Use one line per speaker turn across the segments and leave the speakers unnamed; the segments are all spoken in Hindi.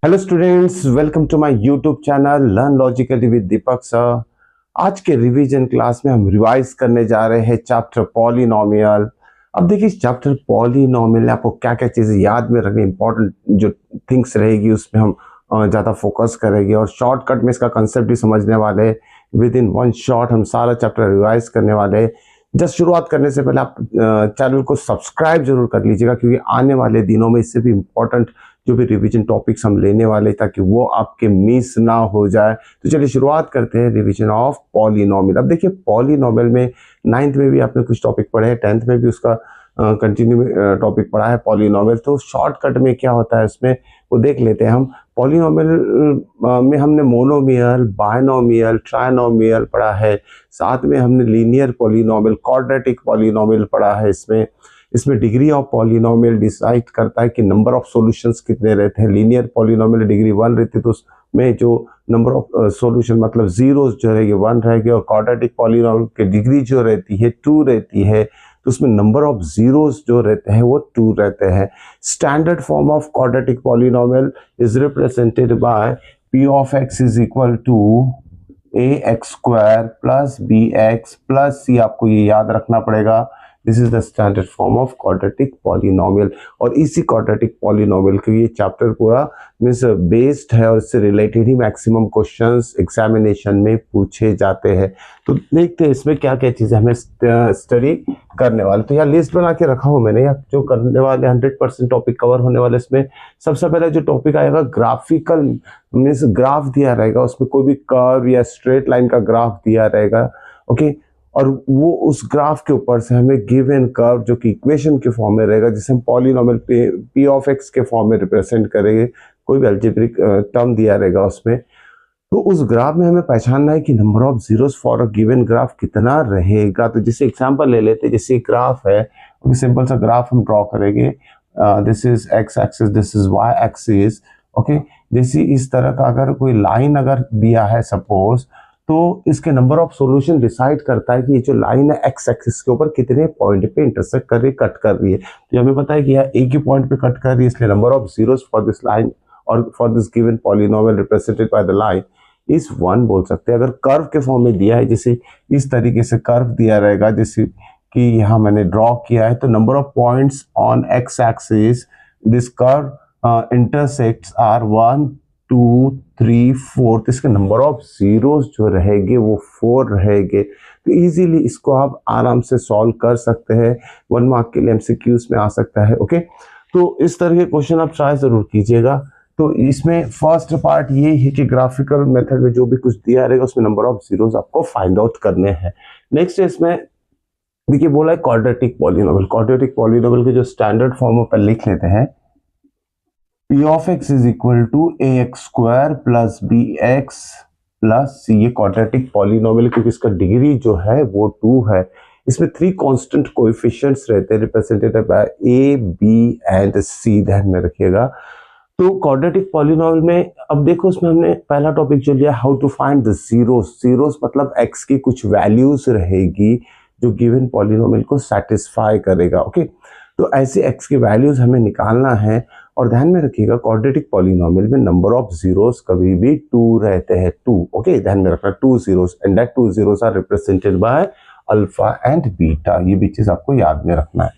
Hello students, welcome to my YouTube channel learn logically with Deepak sir. आज के रिवीजन क्लास में हम रिवाइज करने जा रहे हैं चैप्टर पॉलिनोमियल। अब देखिए, इस चैप्टर पॉलिनोमियल में आपको क्या क्या चीज़ें याद में रखनी, इंपॉर्टेंट जो थिंग्स रहेगी उसमें हम ज़्यादा फोकस करेंगे और शॉर्टकट में इसका कंसेप्ट भी समझने वाले। विद इन वन शॉट हम सारा चैप्टर रिवाइज करने वाले। जस्ट शुरुआत करने से पहले आप चैनल को सब्सक्राइब जरूर कर लीजिएगा, क्योंकि आने वाले दिनों में इससे भी इम्पोर्टेंट जो भी रिवीजन टॉपिक्स हम लेने वाले, ताकि वो आपके मिस ना हो जाए। तो चलिए शुरुआत करते हैं रिवीजन ऑफ पॉलिनोमियल। अब देखिए, पॉलिनोमियल में 9th में भी आपने कुछ टॉपिक पढ़े हैं, 10th में भी उसका कंटिन्यू टॉपिक पढ़ा है पॉलिनोमियल। तो शॉर्टकट में क्या होता है उसमें वो देख लेते हैं हम। पॉलिनोमियल में हमने मोनोमियल, बायनोमियल, ट्राइनोमियल पढ़ा है। साथ में हमने लीनियर पॉलिनोमियल, क्वाड्रेटिक पॉलिनोमियल पढ़ा है। इसमें डिग्री ऑफ पॉलिनोमियल डिसाइड करता है कि नंबर ऑफ सॉल्यूशंस कितने रहते हैं। लीनियर पॉलिनोमियल डिग्री 1 रहती है, तो उसमें जो नंबर ऑफ सॉल्यूशन मतलब जीरोस जो रहेगी 1 रहेगी। और क्वाड्रेटिक पॉलिनोमियल की डिग्री जो रहती है 2 रहती है, तो उसमें नंबर ऑफ जीरोस जो रहते हैं वो 2 रहते हैं। Standard form of quadratic polynomial is represented by p of x is equal to ax² plus bx plus c। आपको ये याद रखना पड़ेगा, this is the standard form of quadratic polynomial. और इसी क्वाड्रेटिक पॉलिनोमियल के ये चैप्टर पूरा मीन्स बेस्ड है और इससे रिलेटेड ही मैक्सिमम क्वेश्चंस एग्जामिनेशन में पूछे जाते हैं। तो देखते हैं इसमें क्या क्या चीजें हमें स्टडी करने वाले। तो यहाँ लिस्ट बना के रखा हूँ मैंने, यहाँ जो करने वाले 100% टॉपिक कवर होने वाले। इसमें सबसे पहले जो टॉपिक आएगा ग्राफिकल, मीन्स ग्राफ दिया रहेगा, उसमें कोई भी कर्व या स्ट्रेट लाइन का ग्राफ दिया रहेगा। ओके, और वो उस ग्राफ के ऊपर से हमें गिवन कर्व जो कि इक्वेशन के फॉर्म में रहेगा, जिसे हम पॉलिनोमियल p ऑफ x के फॉर्म में रिप्रेजेंट करेंगे। कोई भी अलजेब्रिक टर्म दिया रहेगा उसमें, तो उस ग्राफ में हमें पहचानना है कि number of zeros for a given graph कितना रहेगा। तो जैसे एग्जांपल ले लेते हैं, जैसे ग्राफ है, सिंपल सा ग्राफ हम ड्रॉ करेंगे। This is x axis, this is y axis. Okay, जैसे इस तरह का अगर कोई लाइन अगर दिया है सपोज, तो इसके नंबर ऑफ सॉल्यूशन डिसाइड करता है कि ये जो लाइन है एक्स एक्सिस के ऊपर कितने पॉइंट पे इंटरसेक्ट कर रही है, कट कर रही है। तो हमें पता है कि यह एक ही पॉइंट पे कट कर रही है, इसलिए number of zeros for this line और for this given polynomial represented by the line is 1 बोल सकते हैं। अगर कर्व के फॉर्म में दिया है, जैसे इस तरीके से कर्व दिया रहेगा, जैसे कि यहाँ मैंने ड्रॉ किया है, तो number of points on x axis this curve intersects are 1 2 3 4। तो इसके नंबर ऑफ जीरोस जो रहेंगे वो 4 रहेंगे। तो इजीली इसको आप आराम से सॉल्व कर सकते हैं। 1 मार्क के लिए एमसीक्यूज में आ सकता है। ओके, तो इस तरह के क्वेश्चन आप ट्राई जरूर कीजिएगा। तो इसमें फर्स्ट पार्ट ये है कि ग्राफिकल मेथड में जो भी कुछ दिया रहेगा उसमें नंबर ऑफ जीरोस आपको फाइंड आउट करने हैं। नेक्स्ट इसमें देखिए बोला है क्वाड्रेटिक पॉलिनोमियल। क्वाड्रेटिक पॉलिनोमियल के जो स्टैंडर्ड फॉर्म पर लिख लेते हैं, p of x is equal to ax² plus bx plus c। ये क्वाड्रेटिक पॉलिनोमियल क्योंकि इसका डिग्री जो है वो 2 है। इसमें 3 कांस्टेंट कोएफिशिएंट्स रहते हैं represented by a, b and c, ध्यान में रखिएगा। तो क्वाड्रेटिक पॉलिनोमियल में अब देखो, उसमें हमने पहला टॉपिक जो लिया how to find the zeros. Zeros मतलब x की कुछ वैल्यूज रहेगी जो गिवन पॉलिनोमियल को सेटिस्फाई करेगा। ओके, तो ऐसे x की वैल्यूज हमें निकालना है। और ध्यान में रखिएगा क्वाड्रेटिक पॉलिनोमियल में नंबर ऑफ जीरोस कभी भी 2 रहते हैं। 2, ओके, ध्यान में रखना 2 zeros and that 2 zeros are represented by alpha and beta. ये भी चीज आपको याद में रखना है।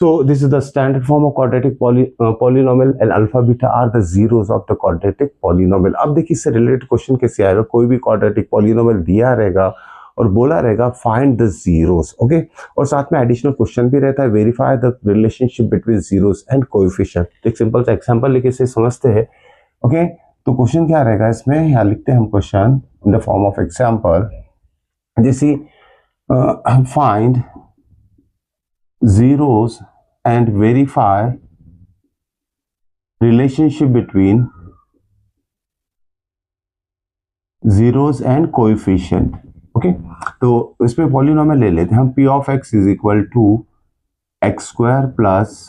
So this is the standard form of quadratic polynomial and alpha beta are the zeros of the quadratic polynomial। अब देखिए इससे रिलेटेड क्वेश्चन कैसे आएगा। कोई भी quadratic polynomial दिया रहेगा और बोला रहेगा फाइंड द जीरोस। ओके, और साथ में एडिशनल क्वेश्चन भी रहता है, verify the relationship between zeros and coefficient. तो एक सिंपल सा एग्जांपल लेके इसे समझते हैं। ओके, तो क्वेश्चन क्या रहेगा इसमें, यहाँ लिखते हैं हम question in the form of example. जैसे find zeros and verify relationship between zeros and coefficient। Okay, तो इसमें पॉलिनोमियल ले लेते हैं हम। p of x is equal to x² plus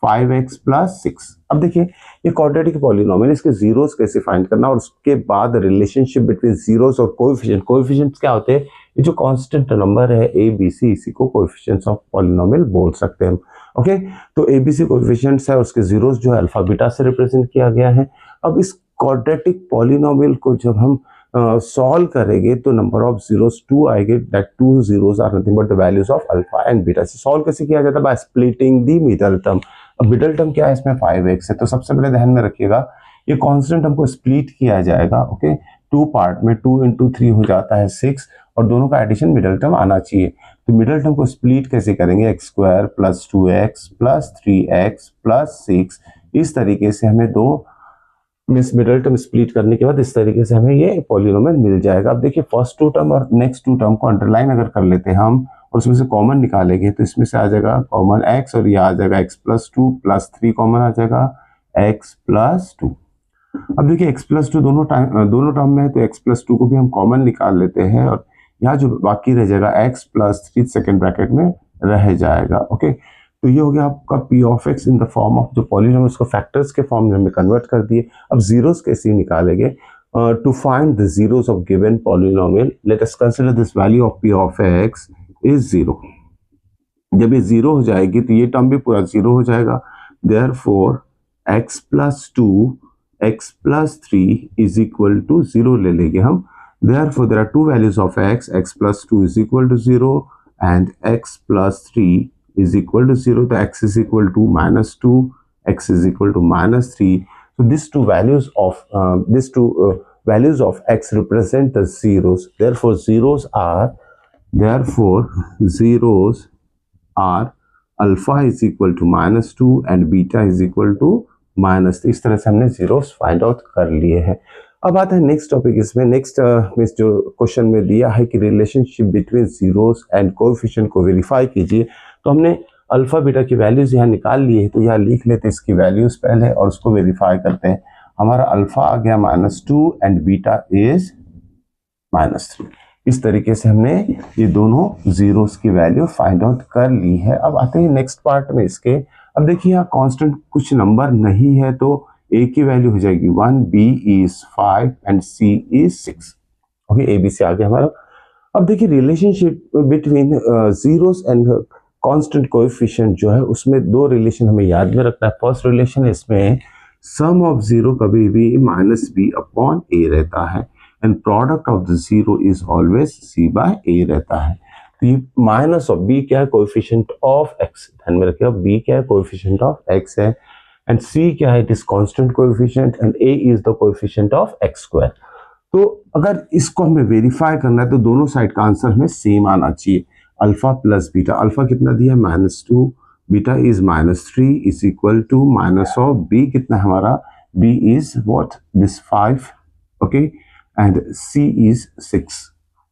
5x plus 6। अब देखिए ये क्वाड्रेटिक पॉलिनोमियल, इसके जीरोस कैसे फाइंड करना और उसके बाद रिलेशनशिप बिटवीन जीरोस और कोएफिशिएंट। कोएफिशिएंट्स क्या होते हैं, ये जो कांस्टेंट नंबर है a b c, इसी को कोएफिशिएंट्स ऑफ पॉलिनोमियल बोल सकते हैं हम। ओके, तो a b c कोएफिशिएंट्स है, उसके जीरोस जो है अल्फा बीटा से रिप्रेजेंट किया गया है। अब इस क्वाड्रेटिक पॉलिनोमियल को जब हम सॉल्व करेंगे तो नंबर ऑफ जीरोस 2 आएंगे, that 2 zeros are nothing but the values of alpha and beta. से सॉल्व कैसे किया जाता है? By splitting the middle term. अब मिडल टर्म क्या है इसमें? 5x है। तो सबसे पहले ध्यान में रखिएगा ये कांस्टेंट हमको स्प्लिट किया जाएगा, ओके, 2 पार्ट में। 2 into 3 हो जाता है 6 और दोनों का एडिशन मिडल टर्म आना चाहिए। तो मिडल टर्म को स्प्लिट कैसे करेंगे? x square plus 2x plus 3x plus 6। इस तरीके से हमें दो मिडल टर्म स्प्लिट करने के बाद इस तरीके से हमें ये पॉलिनोमियल मिल जाएगा। अब देखिए फर्स्ट 2 टर्म और नेक्स्ट 2 टर्म को अंडरलाइन अगर कर लेते हैं हम और उसमें से कॉमन निकालेंगे तो इसमें से आ जाएगा कॉमन x और ये आ जाएगा x प्लस 2 प्लस 3 कॉमन आ जाएगा x प्लस 2। अब देखिए x प्लस 2 दोनों टर्म में है तो x प्लस 2 को भी हम कॉमन निकाल लेते हैं और यहाँ जो बाकी रह जाएगा x प्लस 3 सेकेंड ब्रैकेट में रह जाएगा, ओके। तो ये हो गया आपका p of x in the form of जो पॉलिनोमियल, उसको फैक्टर्स के फॉर्म में हमने कन्वर्ट कर दिए। अब जीरोस कैसे निकालेंगे? To find the zeros of given polynomial let us consider this value of p of x is 0। जब ये 0 हो जाएगी तो ये टर्म भी पूरा 0 हो जाएगा। Therefore x plus 2 x plus 3 is equal to 0 ले लेंगे हम। Therefore there are two values of x plus 2 is equal to 0 and x plus 3 is equal to 0. तो x is equal to minus 2, x is equal to minus 3. So these two values of x represent the zeros. Therefore zeros are alpha is equal to minus 2 and beta is equal to minus 3. इस तरह से हमने zeros find out कर लिए हैं। अब आता है नेक्स्ट टॉपिक। इसमें नेक्स्ट जो क्वेश्चन में दिया है कि relationship between zeros and coefficient को वेरीफाई कीजिए। तो हमने अल्फा बीटा की वैल्यूज यहाँ निकाल लिए हैं, तो यहाँ लिख लेते हैं इसकी वैल्यूज पहले और उसको वेरीफाई करते हैं। हमारा अल्फा आ गया -2 एंड बीटा इज -3। इस तरीके से हमने ये दोनों जीरोस की वैल्यू फाइंड आउट कर ली है। अब आते हैं नेक्स्ट पार्ट में इसके। अब देखिए यहाँ कांस्टेंट कुछ नंबर नहीं है तो a की वैल्यू हो जाएगी 1, b is 5 and c is 6, okay. a b c आ गया हमारा। अब देखिए relationship between zeros and constant coefficient जो है उसमें दो रिलेशन हमें याद में रखना है। फर्स्ट रिलेशन इसमें सम ऑफ जीरो कभी भी -b अपॉन a रहता है and product of the zero is always c by a रहता है। तो ये माइनस ऑफ b क्या है? Coefficient of x। ध्यान में रखिएगा b क्या है? कोएफिशिएंट ऑफ x है एंड c क्या है? It is constant coefficient and a is the coefficient of x square. तो अगर इसको हमें वेरीफाई करना है तो दोनों साइड का आंसर हमें सेम आना चाहिए। अल्फा प्लस बीटा, अल्फा कितना दिया? -2, beta is -3 is equal to minus of b कितना हमारा? b is what? This 5, okay, and c is 6।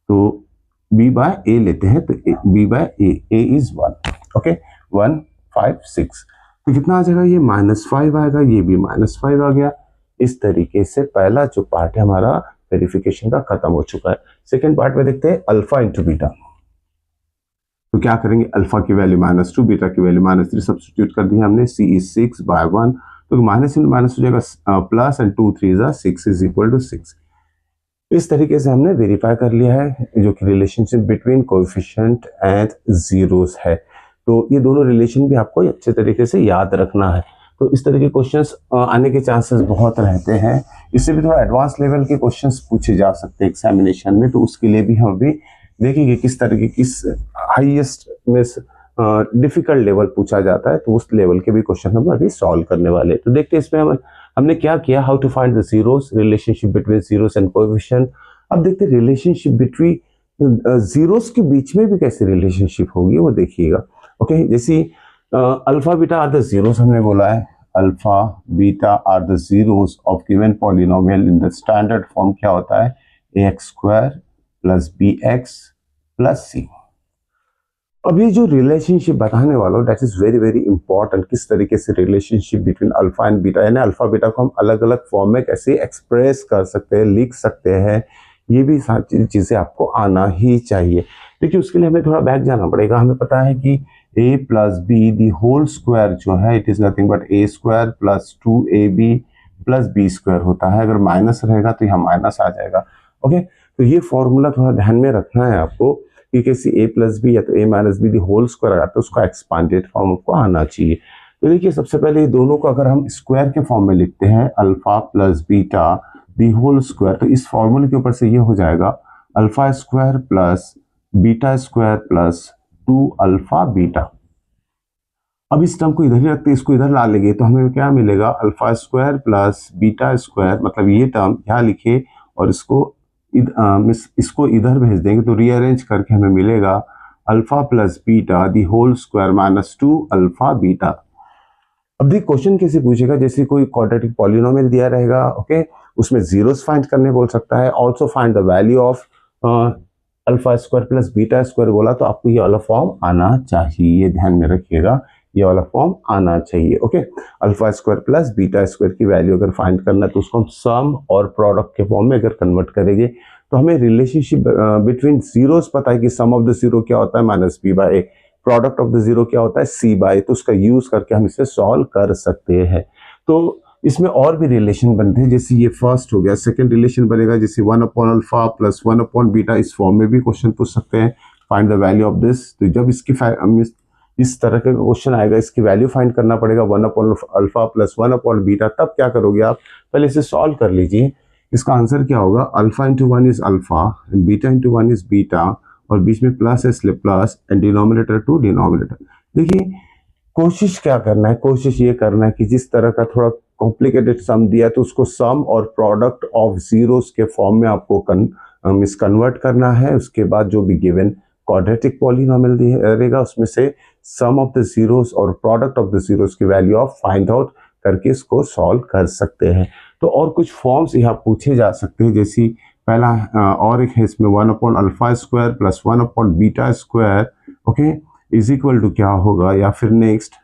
तो b बाय a लेते हैं तो b by a is 1, okay, 1 5 6। तो कितना आ जाएगा? ये -5 आएगा, ये भी -5 आ गया। इस तरीके से पहला जो पार्ट है हमारा वेरिफिकेशन का खत्म हो चुका है। सेकेंड पार्ट में देखते हैं अल्फा इंटू बीटा। तो क्या करेंगे? अल्फा की वैल्यू -2, बीटा की वैल्यू -3 सब्स्टिट्यूट कर दी हमने। c इज 6 बाय 1, तो माइनस इन माइनस हो जाएगा plus and 2 3 6 is equal to 6। इस तरीके से हमने वेरीफाई कर लिया है जो कि relationship between coefficient and zeros है। तो ये दोनों रिलेशन भी आपको अच्छे तरीके से याद रखना है। तो इस तरह के क्वेश्चंस आने के चांसेस बहुत रहते हैं। इससे भी थोड़ा एडवांस लेवल के क्वेश्चंस पूछे जा सकते हैं एग्जामिनेशन में, तो उसके लिए भी हम अभी देखेंगे किस तरह के किस हाईएस्ट में डिफिकल्ट लेवल पूछा जाता है, तो उस लेवल के भी क्वेश्चन हम अभी सॉल्व करने वाले हैं। तो देखते हैं इसमें हमने क्या किया, how to find the zeros, relationship between zeros and coefficient. अब देखते हैं रिलेशनशिप बिटवीन जीरोस के बीच में भी कैसे रिलेशनशिप होगी वो देखिएगा, ओके। जैसे alpha beta are the zeros हमने बोला है, alpha beta are the zeros of given polynomial in the standard form क्या होता है? ax square plus bx plus c। अब ये जो रिलेशनशिप बताने वाला हूँ that is very very important. किस तरीके से relationship between alpha and beta, यानी अल्फा बीटा को हम अलग अलग फॉर्म में कैसे एक्सप्रेस कर सकते हैं, लिख सकते हैं, ये भी सारी चीजें आपको आना ही चाहिए। देखिए उसके लिए हमें थोड़ा बैक जाना पड़ेगा। हमें पता है कि a plus B the whole square जो है it is nothing but a square plus 2ab plus B square होता है। अगर माइनस रहेगा तो यहाँ माइनस आ जाएगा, ओके। तो ये फॉर्मूला थोड़ा ध्यान में रखना है आपको कि कैसे a प्लस बी या तो a minus B the whole square आता है उसका एक्सपांडेड फॉर्म आपको आना चाहिए। तो देखिए सबसे पहले ये दोनों को अगर हम स्क्वायर के फॉर्म में लिखते हैं, alpha plus beta the whole square, तो इस फॉर्मूले के ऊपर से ये हो जाएगा alpha square plus beta square plus 2 alpha beta. अब इस टर्म को इधर ही रखते हैं, इसको इधर ला लेंगे तो हमें क्या मिलेगा, alpha square plus beta square, मतलब ये टर्म यहाँ लिखे और इसको इधर भेज देंगे तो रीअरेंज करके हमें मिलेगा alpha plus beta the whole square minus 2 alpha beta. अब देखिए क्वेश्चन कैसे पूछेगा, जैसे कोई क्वाड्रेटिक पॉलिनोमियल दिया रहेगा, ओके, उसमें जीरोस फाइंड करने बोल सकता है, also find the value of alpha square plus beta square बोला, तो आपको ये वाला फॉर्म आना चाहिए, ध्यान में रखिएगा ये वाला फॉर्म आना चाहिए। Okay, alpha square plus beta square की वैल्यू अगर फाइंड करना है तो उसको हम सम और प्रोडक्ट के फॉर्म में अगर कन्वर्ट करेंगे तो हमें रिलेशनशिप बिटवीन जीरोस पता है कि सम ऑफ द जीरो क्या होता है minus B by a, product of the zero क्या होता है सी बाय, तो उसका यूज करके हम इसे सॉल्व कर सकते हैं। तो इसमें और भी रिलेशन बनते हैं, जैसे ये फर्स्ट हो गया, सेकंड रिलेशन बनेगा जैसे 1 upon alpha plus 1 upon beta, इस फॉर्म में भी क्वेश्चन पूछ सकते हैं, find the value of this. तो जब इस तरह का क्वेश्चन आएगा, इसकी वैल्यू फाइंड करना पड़ेगा 1 upon alpha plus 1 upon beta, तब क्या करोगे आप, पहले इसे सॉल्व कर लीजिए। इसका आंसर क्या होगा, alpha into 1 is alpha and beta into 1 is beta, और बीच में प्लस है इसलिए plus, and denominator to denominator. देखिए कोशिश क्या करना है, कोशिश ये करना है कि जिस तरह का थोड़ा कॉम्प्लिकेटेड सम दिया तो उसको सम और प्रोडक्ट ऑफ जीरोस के फॉर्म में आपको कन्वर्ट करना है। उसके बाद जो भी गिवन क्वाड्रेटिक पॉलिनोमियल रहेगा उसमें से सम ऑफ द जीरोस और प्रोडक्ट ऑफ द जीरोस की वैल्यू ऑफ फाइंड आउट करके इसको सॉल्व कर सकते हैं। तो और कुछ फॉर्म्स यहाँ पूछे जा सकते हैं, जैसी पहला और एक है इसमें 1 upon alpha square plus 1 upon beta square, okay, is equal to क्या होगा, या फिर next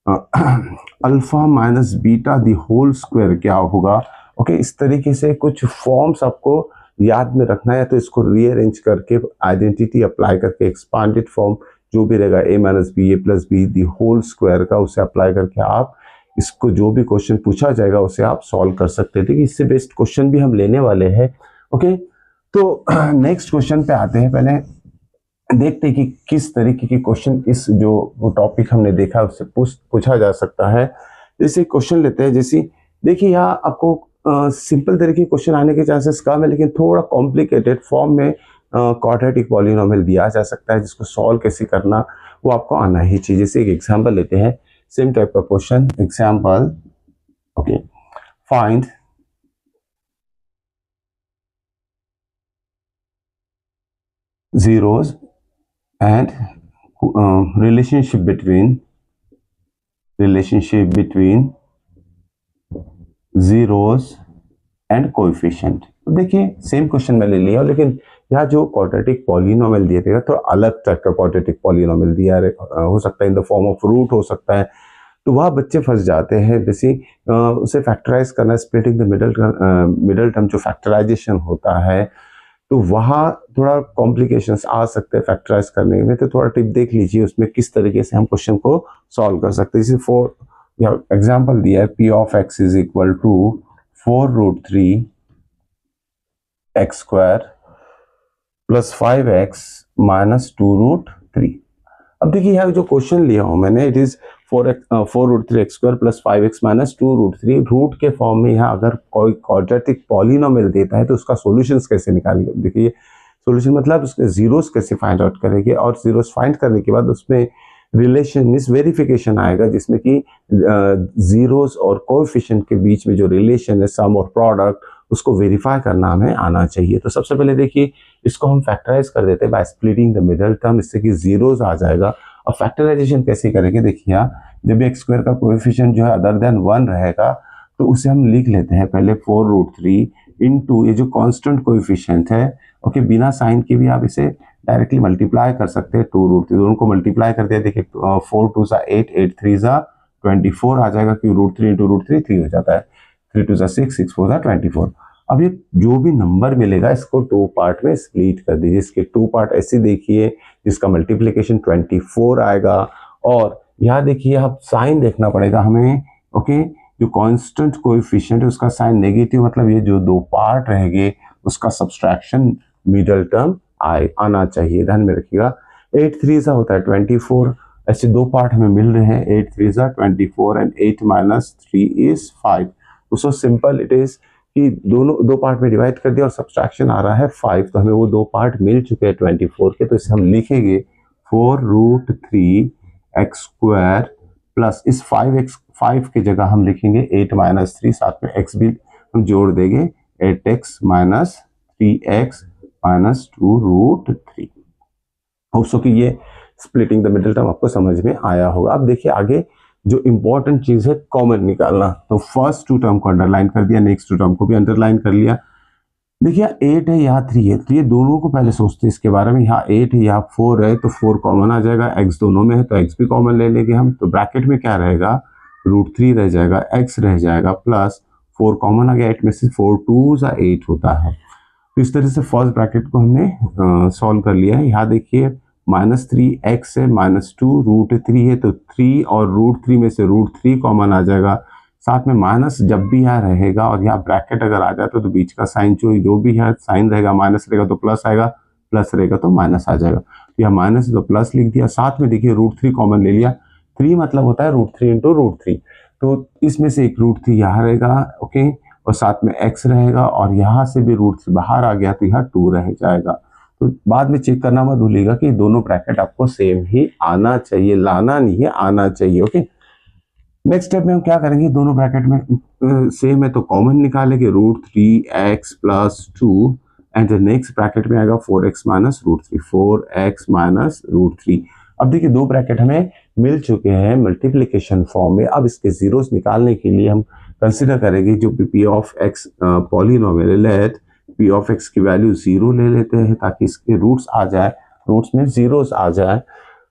alpha minus beta the whole square क्या होगा। ओके, इस तरीके से कुछ फॉर्म्स आपको याद में रखना है, तो इसको रीअरेंज करके आइडेंटिटी अप्लाई करके एक्सपांडेड फॉर्म जो भी रहेगा a minus b a plus B the whole square का, उसे अप्लाई करके आप इसको जो भी क्वेश्चन पूछा जाएगा उसे आप सॉल्व कर सकते हैं। देखिए इससे बेस्ट क्वेश्चन भी हम लेने वाले हैं। ओके, तो नेक्स्ट क्वेश्चन पे आते हैं, पहले देखते हैं कि किस तरीके के क्वेश्चन इस जो टॉपिक हमने देखा उससे पूछा जा सकता है। जैसे क्वेश्चन लेते हैं, जैसे देखिए यहाँ आपको सिंपल तरीके के क्वेश्चन आने के चांसेस कम है, लेकिन थोड़ा कॉम्प्लिकेटेड फॉर्म में क्वाड्रेटिक पॉलिनोमियल दिया जा सकता है, जिसको सॉल्व कैसे करना वो आपको आना ही चाहिए। जैसे एक एग्जांपल लेते हैं, सेम टाइप का question, example, okay, find zeros and relationship between zeros and coefficient। देखिए सेम क्वेश्चन मैंने लिया, लेकिन यहाँ जो क्वाड्रेटिक पॉलिनोमियल दिया रहेगा तो अलग टाइप का क्वाड्रेटिक पॉलिनोमियल दिया हो सकता है, in the form of root हो सकता है, तो वहाँ बच्चे फंस जाते हैं। जैसे उसे फैक्टराइज करना, स्प्लिटिंग द मिडल टर्म जो फैक्टराइजेशन होता है, तो वहाँ थोड़ा कॉम्प्लिकेशंस आ सकते हैं फैक्टराइज करने में, तो थोड़ा टिप देख लीजिए उसमें किस तरीके से हम क्वेश्चन को सॉल्व कर सकते हैं। जैसे फॉर एग्जांपल दिया है, p of x is equal to 4√3 x square plus 5x minus 2√3। अब देखिए यहाँ जो क्वेश्चन लिया हूँ मैंने, it is 4√3 x square plus 5x minus 2√3, root के फॉर्म में यहाँ अगर कोई क्वाड्रेटिक पॉलिनोमियल देता है तो उसका सॉल्यूशंस कैसे निकालेंगे। देखिए सॉल्यूशन मतलब उसके जीरोस कैसे फाइंड आउट करेंगे, और जीरोस फाइंड करने के बाद उसमें रिलेशन मींस वेरिफिकेशन आएगा, जिसमें कि जीरोस और कोएफिशिएंट के बीच में जो रिलेशन है, सम और प्रोडक्ट, उसको वेरीफाई करना हमें आना चाहिए। तो सबसे पहले देखिए इसको हम फैक्टराइज कर देते हैं bye splitting the middle term, इससे कि जीरोस आ जाएगा। और फैक्टराइजेशन कैसे करेंगे, देखिए यहाँ जब एक्स स्क्वायर का कोएफिशिएंट जो है अदर देन 1 रहेगा तो उसे हम लिख लेते हैं पहले 4√3 इनटू ये जो कांस्टेंट कोएफिशिएंट है, ओके, बिना साइन के भी आप इसे डायरेक्टली मल्टीप्लाई कर सकते हैं, 2√3 दोनों को मल्टीप्लाई कर दिया, देखिए 4 2 8 8 3 24 आ जाएगा, क्योंकि √3 इंटू √3 3 हो जाता है, 3 2 6 6 4 24। अब ये जो भी नंबर मिलेगा इसको 2 पार्ट में स्प्लिट कर दीजिए। इसके 2 पार्ट ऐसे देखिए जिसका मल्टीप्लिकेशन 24 आएगा, और यहाँ देखिए आप साइन देखना पड़ेगा हमें, ओके, जो कांस्टेंट कोएफिशिएंट है उसका साइन नेगेटिव, मतलब ये जो 2 पार्ट रहेंगे उसका सब्सट्रैक्शन मिडल टर्म आना चाहिए, ध्यान में रखिएगा। 8 3 होता है 24, ऐसे दो पार्ट हमें मिल रहे हैं, 8 3 ज़ा 24 एंड 8 माइनस 3 इज 5। तो सो सिंपल इट इज कि दोनों दो पार्ट में डिवाइड कर दिया और सब्सट्रैक्शन आ रहा है 5, तो हमें वो दो पार्ट मिल चुके हैं 24 के, तो इसे हम लिखेंगे 4√3x² प्लस इस 5 के जगह हम लिखेंगे 8 माइनस 3, साथ में x भी हम जोड़ देंगे 8x minus 3x minus 2√3। Hope so कि ये स्प्लिटिंग द मिडिल टर्म आपको समझ में आया होगा। अब देखिए आगे जो इंपॉर्टेंट चीज है कॉमन निकालना, तो फर्स्ट टू टर्म को अंडरलाइन कर दिया, नेक्स्ट टू टर्म को भी अंडरलाइन कर लिया। देखिए 8 है यहाँ 3 है, तो ये दोनों को पहले सोचते हैं इसके बारे में। यहाँ 8 है यहाँ 4 है, तो 4 कॉमन आ जाएगा, x दोनों में है तो x भी कॉमन ले लेंगे हम। तो ब्रैकेट में क्या रहेगा, √3 रह जाएगा, x रह जाएगा, प्लस 4 कॉमन आ गया, 8 में से 4 2 ज़ा 8 होता है। तो इस तरह से फर्स्ट ब्रैकेट को हमने सॉल्व कर लिया है। यहाँ देखिए -3x है, -2√3 है, तो 3 और √3 में से √3 कॉमन आ जाएगा, साथ में माइनस जब भी यहाँ रहेगा और यहाँ ब्रैकेट अगर आ जाता है तो बीच का साइन जो भी है साइन रहेगा, माइनस रहेगा तो प्लस आएगा, प्लस रहेगा तो माइनस आ जाएगा। तो यहाँ माइनस है तो प्लस लिख दिया, साथ में देखिए √3 कॉमन ले लिया, 3 मतलब होता है √3 इंटू √3, तो इसमें से एक √3 यहाँ रहेगा, ओके, और साथ में x रहेगा, और यहाँ से भी √3 बाहर आ गया तो यहाँ 2 रह जाएगा। तो बाद में चेक करना मत भूलिएगा कि दोनों ब्रैकेट आपको सेम ही आना चाहिए, लाना नहीं है, आना चाहिए, ओके। नेक्स्ट स्टेप में हम क्या करेंगे, दोनों ब्रैकेट में सेम है तो कॉमन निकालेंगे, √3x plus 2, and next bracket में आएगा 4x माइनस √3, 4x माइनस √3। अब देखिए दो ब्रैकेट हमें मिल चुके हैं मल्टीप्लिकेशन फॉर्म में। अब इसके जीरोस निकालने के लिए हम कंसिडर करेंगे जो p ऑफ x पॉलिनोमियल है, p ऑफ x की वैल्यू 0 ले लेते हैं ताकि इसके रूट्स आ जाए, रूट्स में जीरोस आ जाए।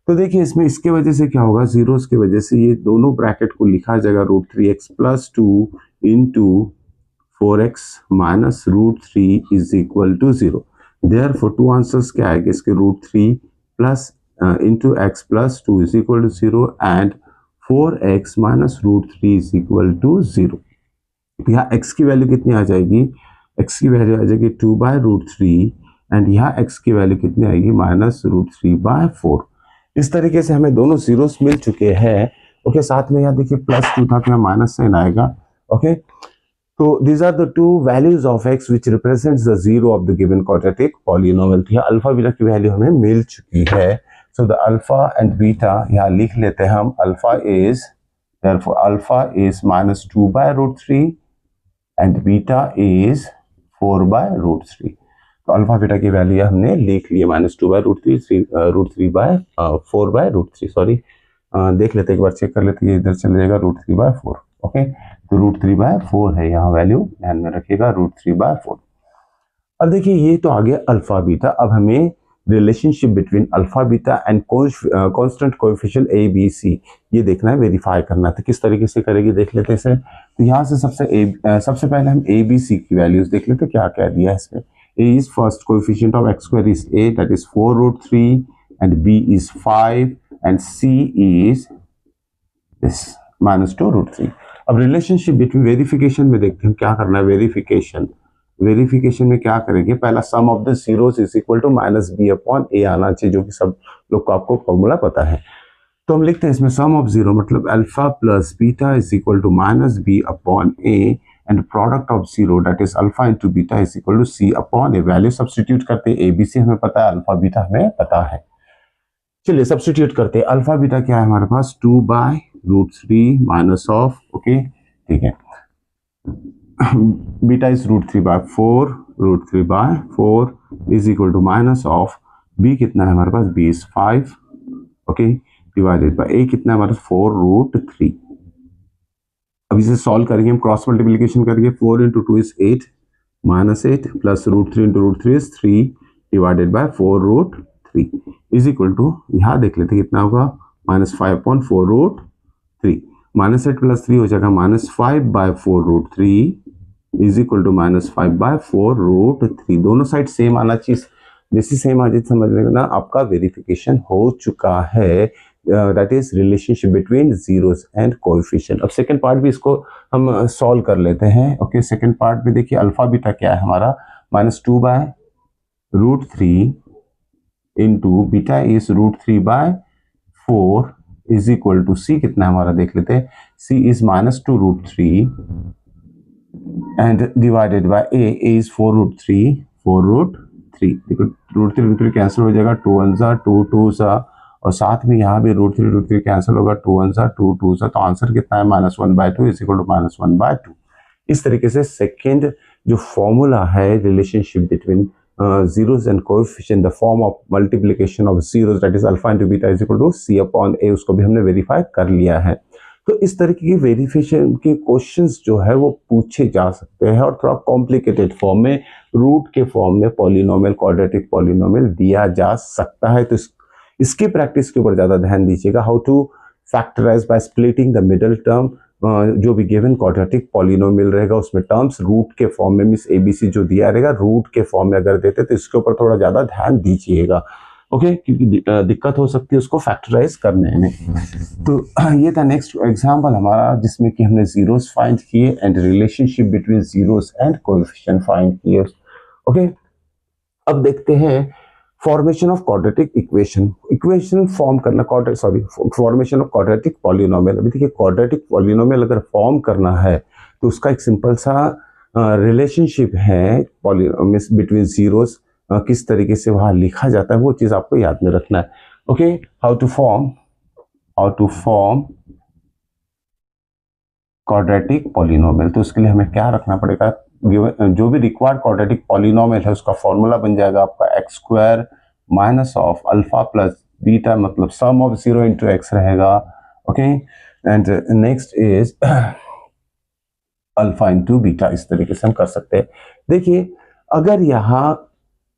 तो देखिए इसमें इसके वजह से क्या होगा, जीरोस की वजह से ये दोनों ब्रैकेट को लिखा जाएगा √3x plus 2 into 4x minus √3 is equal to 0। Therefore two answers क्या आएगा इसके, √3 plus into x plus 2 is equal to 0 and 4x minus √3 is equal to 0। यहाँ x की वैल्यू कितनी आ जाएगी, x की वैल्यू आ जाएगी 2/√3 एंड यहाँ x की वैल्यू कितनी आएगी, -√3/4। इस तरीके से हमें दोनों जीरोस मिल चुके हैं, ओके। साथ में यहाँ देखिए +2 था तो यहाँ माइनस साइन आएगा, ओके। तो these are the two values of x which represents the zero of the given quadratic polynomial। यहाँ अल्फा बीटा की वैल्यू हमें मिल चुकी है, so the alpha and beta यहाँ लिख लेते हैं हम, alpha is therefore alpha is -2/√3 and beta is 4/√3। तो अल्फा बीटा की वैल्यू हमने लिख ली है, -2/√3 √3/4/√3, सॉरी देख लेते एक बार, चेक कर लेते, इधर चले जाएगा √3/4, ओके। तो √3/4 है यहाँ वैल्यू, ध्यान में रखिएगा √3/4। अब देखिए ये तो आ गया अल्फा बीटा। अब हमें relationship between alpha beta and constant coefficient a b c ये देखना है, वेरीफाई करना है। तो किस तरीके से करेगी देख लेते हैं इसे। तो यहाँ से सबसे पहले हम a b c की वैल्यूज देख लेते हैं, क्या क्या दिया है इसमें। a is first coefficient of x² is 8, that is 4√3, and b is 5 and c is this -2√3। अब रिलेशनशिप बिटवीन वेरिफिकेशन में देखते हैं क्या करना है। वेरिफिकेशन में क्या करेंगे, पहला sum of the zeros is equal to -b/a आना चाहिए, जो कि सब लोग को आपको फॉर्मूला पता है। तो हम लिखते हैं इसमें सम ऑफ जीरो मतलब alpha plus beta is equal to -b/a and product of zero that is alpha into beta is equal to c/a। Value substitute करते हैं, ABC हमें पता है, अल्फा बीटा हमें पता है। चलिए सब्स्टिट्यूट करते हैं। अल्फा बीटा क्या है हमारे पास, 2/√3 माइनस ऑफ, ओके ठीक है, beta is √3/4, √3/4 is equal to minus of b कितना है हमारे पास, b is 5, okay, divided by a कितना है हमारे पास 4√3। अब इसे सॉल्व करेंगे हम, क्रॉस मल्टीप्लिकेशन करेंगे, 4 into 2 is 8 -8 plus √3 into √3 is 3 divided by 4√3 is equal to, यहाँ देख लेते कितना होगा, -5/4√3, -8 प्लस 3 हो जाएगा -5/4√3 इज इक्वल टू -5/4√3। दोनों साइड सेम आना चाहिए, जैसे सेम आ जाए समझ लेना आपका वेरिफिकेशन हो चुका है, that is relationship between zeros and coefficient. अब सेकंड पार्ट भी इसको हम सॉल्व कर लेते हैं, ओके। सेकंड पार्ट में देखिए अल्फा बीटा क्या है हमारा, -2/√3 into beta is √3/4 is equal to c कितना है हमारा देख लेते हैं, c is -2√3 and divided by A is 4√3 देखो √3 कैंसिल हो जाएगा, 2 1 सा 2 2 सा और साथ में यहाँ भी √3 कैंसिल होगा, 2 1 सा 2 2 सा, तो आंसर कितना है -1/2 इज इक्वल टू -1/2। इस तरीके से सेकेंड जो फॉर्मूला है relationship between zeros and coefficient the form of multiplication of zeros that is alpha into beta is equal to c upon a, उसको भी हमने वेरीफाई कर लिया है। तो इस तरीके की वेरिफिकेशन के क्वेश्चंस जो है वो पूछे जा सकते हैं और थोड़ा कॉम्प्लिकेटेड फॉर्म में रूट के फॉर्म में पॉलिनोमियल क्वाड्रेटिक पॉलिनोमियल दिया जा सकता है। तो इसकी प्रैक्टिस के ऊपर ज्यादा ध्यान दीजिएगा। How to factorize by splitting the middle term, जो भी गिवन क्वाड्रेटिक पॉलिनोमियल रहेगा उसमें टर्म्स रूट के फॉर्म में मींस एबीसी जो दिया रहेगा रूट के फॉर्म में अगर देते तो इसके ऊपर थोड़ा ज्यादा ध्यान दीजिएगा, ओके, क्योंकि दिक्कत हो सकती है उसको फैक्टराइज करने में। तो ये था नेक्स्ट एग्जांपल हमारा जिसमें कि हमने जीरोस फाइंड किए and relationship between zeros and coefficient find किए, ओके। अब देखते हैं formation of quadratic equation form करना, फॉर्मेशन ऑफ क्वाड्रेटिक पॉलिनोमियल। अभी देखिए क्वाड्रेटिक पॉलिनोमियल अगर फॉर्म करना है तो उसका एक सिंपल सा रिलेशनशिप है बिटवीन जीरोस, किस तरीके से वहां लिखा जाता है वो चीज आपको याद में रखना है, okay. How to form quadratic polynomial, तो उसके लिए हमें क्या रखना पड़ेगा, जो भी रिक्वायर्ड क्वाड्रेटिक पॉलिनोमियल है उसका फॉर्मूला बन जाएगा आपका x square minus of alpha plus beta, मतलब सम ऑफ 0 इंटू एक्स रहेगा, okay. And next is alpha into beta, इस तरीके से हम कर सकते हैं। देखिए अगर यहाँ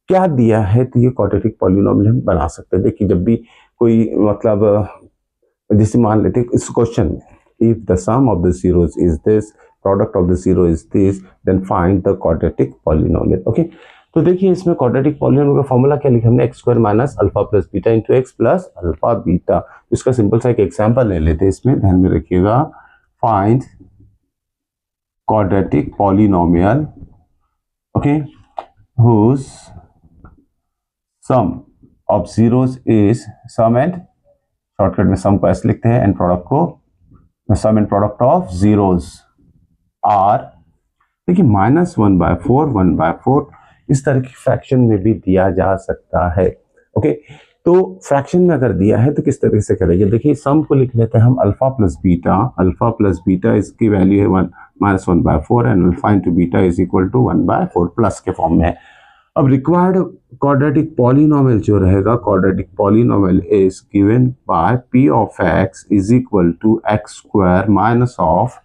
क्या दिया है तो ये क्वाड्रेटिक पॉलिनोमियल हम बना सकते हैं। देखिए जब भी कोई मतलब जैसे मान लेते हैं इस क्वेश्चन में, if the sum of the zeros is this, product of the zero is this, then find the quadratic polynomial, okay। तो देखिए इसमें क्वाड्रेटिक पॉलिनोमियल का फॉर्मूला क्या लिखा हमने, x square minus alpha plus beta into x plus alpha beta. इसका सिंपल सा एक एग्जांपल ले लेते हैं, इसमें ध्यान में रखिएगा। Find quadratic polynomial, okay, whose sum of zeros is sum and shortcut में सम को ऐसे लिखते हैं एंड प्रोडक्ट को sum and product of zeros are, देखिए -1/4 1/4 इस तरह की फ्रैक्शन में भी दिया जा सकता है, ओके। तो फ्रैक्शन में अगर दिया है तो किस तरीके से करेंगे, देखिए सम को लिख लेते हैं हम अल्फा प्लस बीटा इसकी वैल्यू है -1/4 and alpha into beta is equal to 1/4 plus के फॉर्म में है। अब रिक्वायर्ड क्वाड्रेटिक पॉलिनोमियल जो रहेगा, quadratic polynomial is given by p of x is equal to x square minus of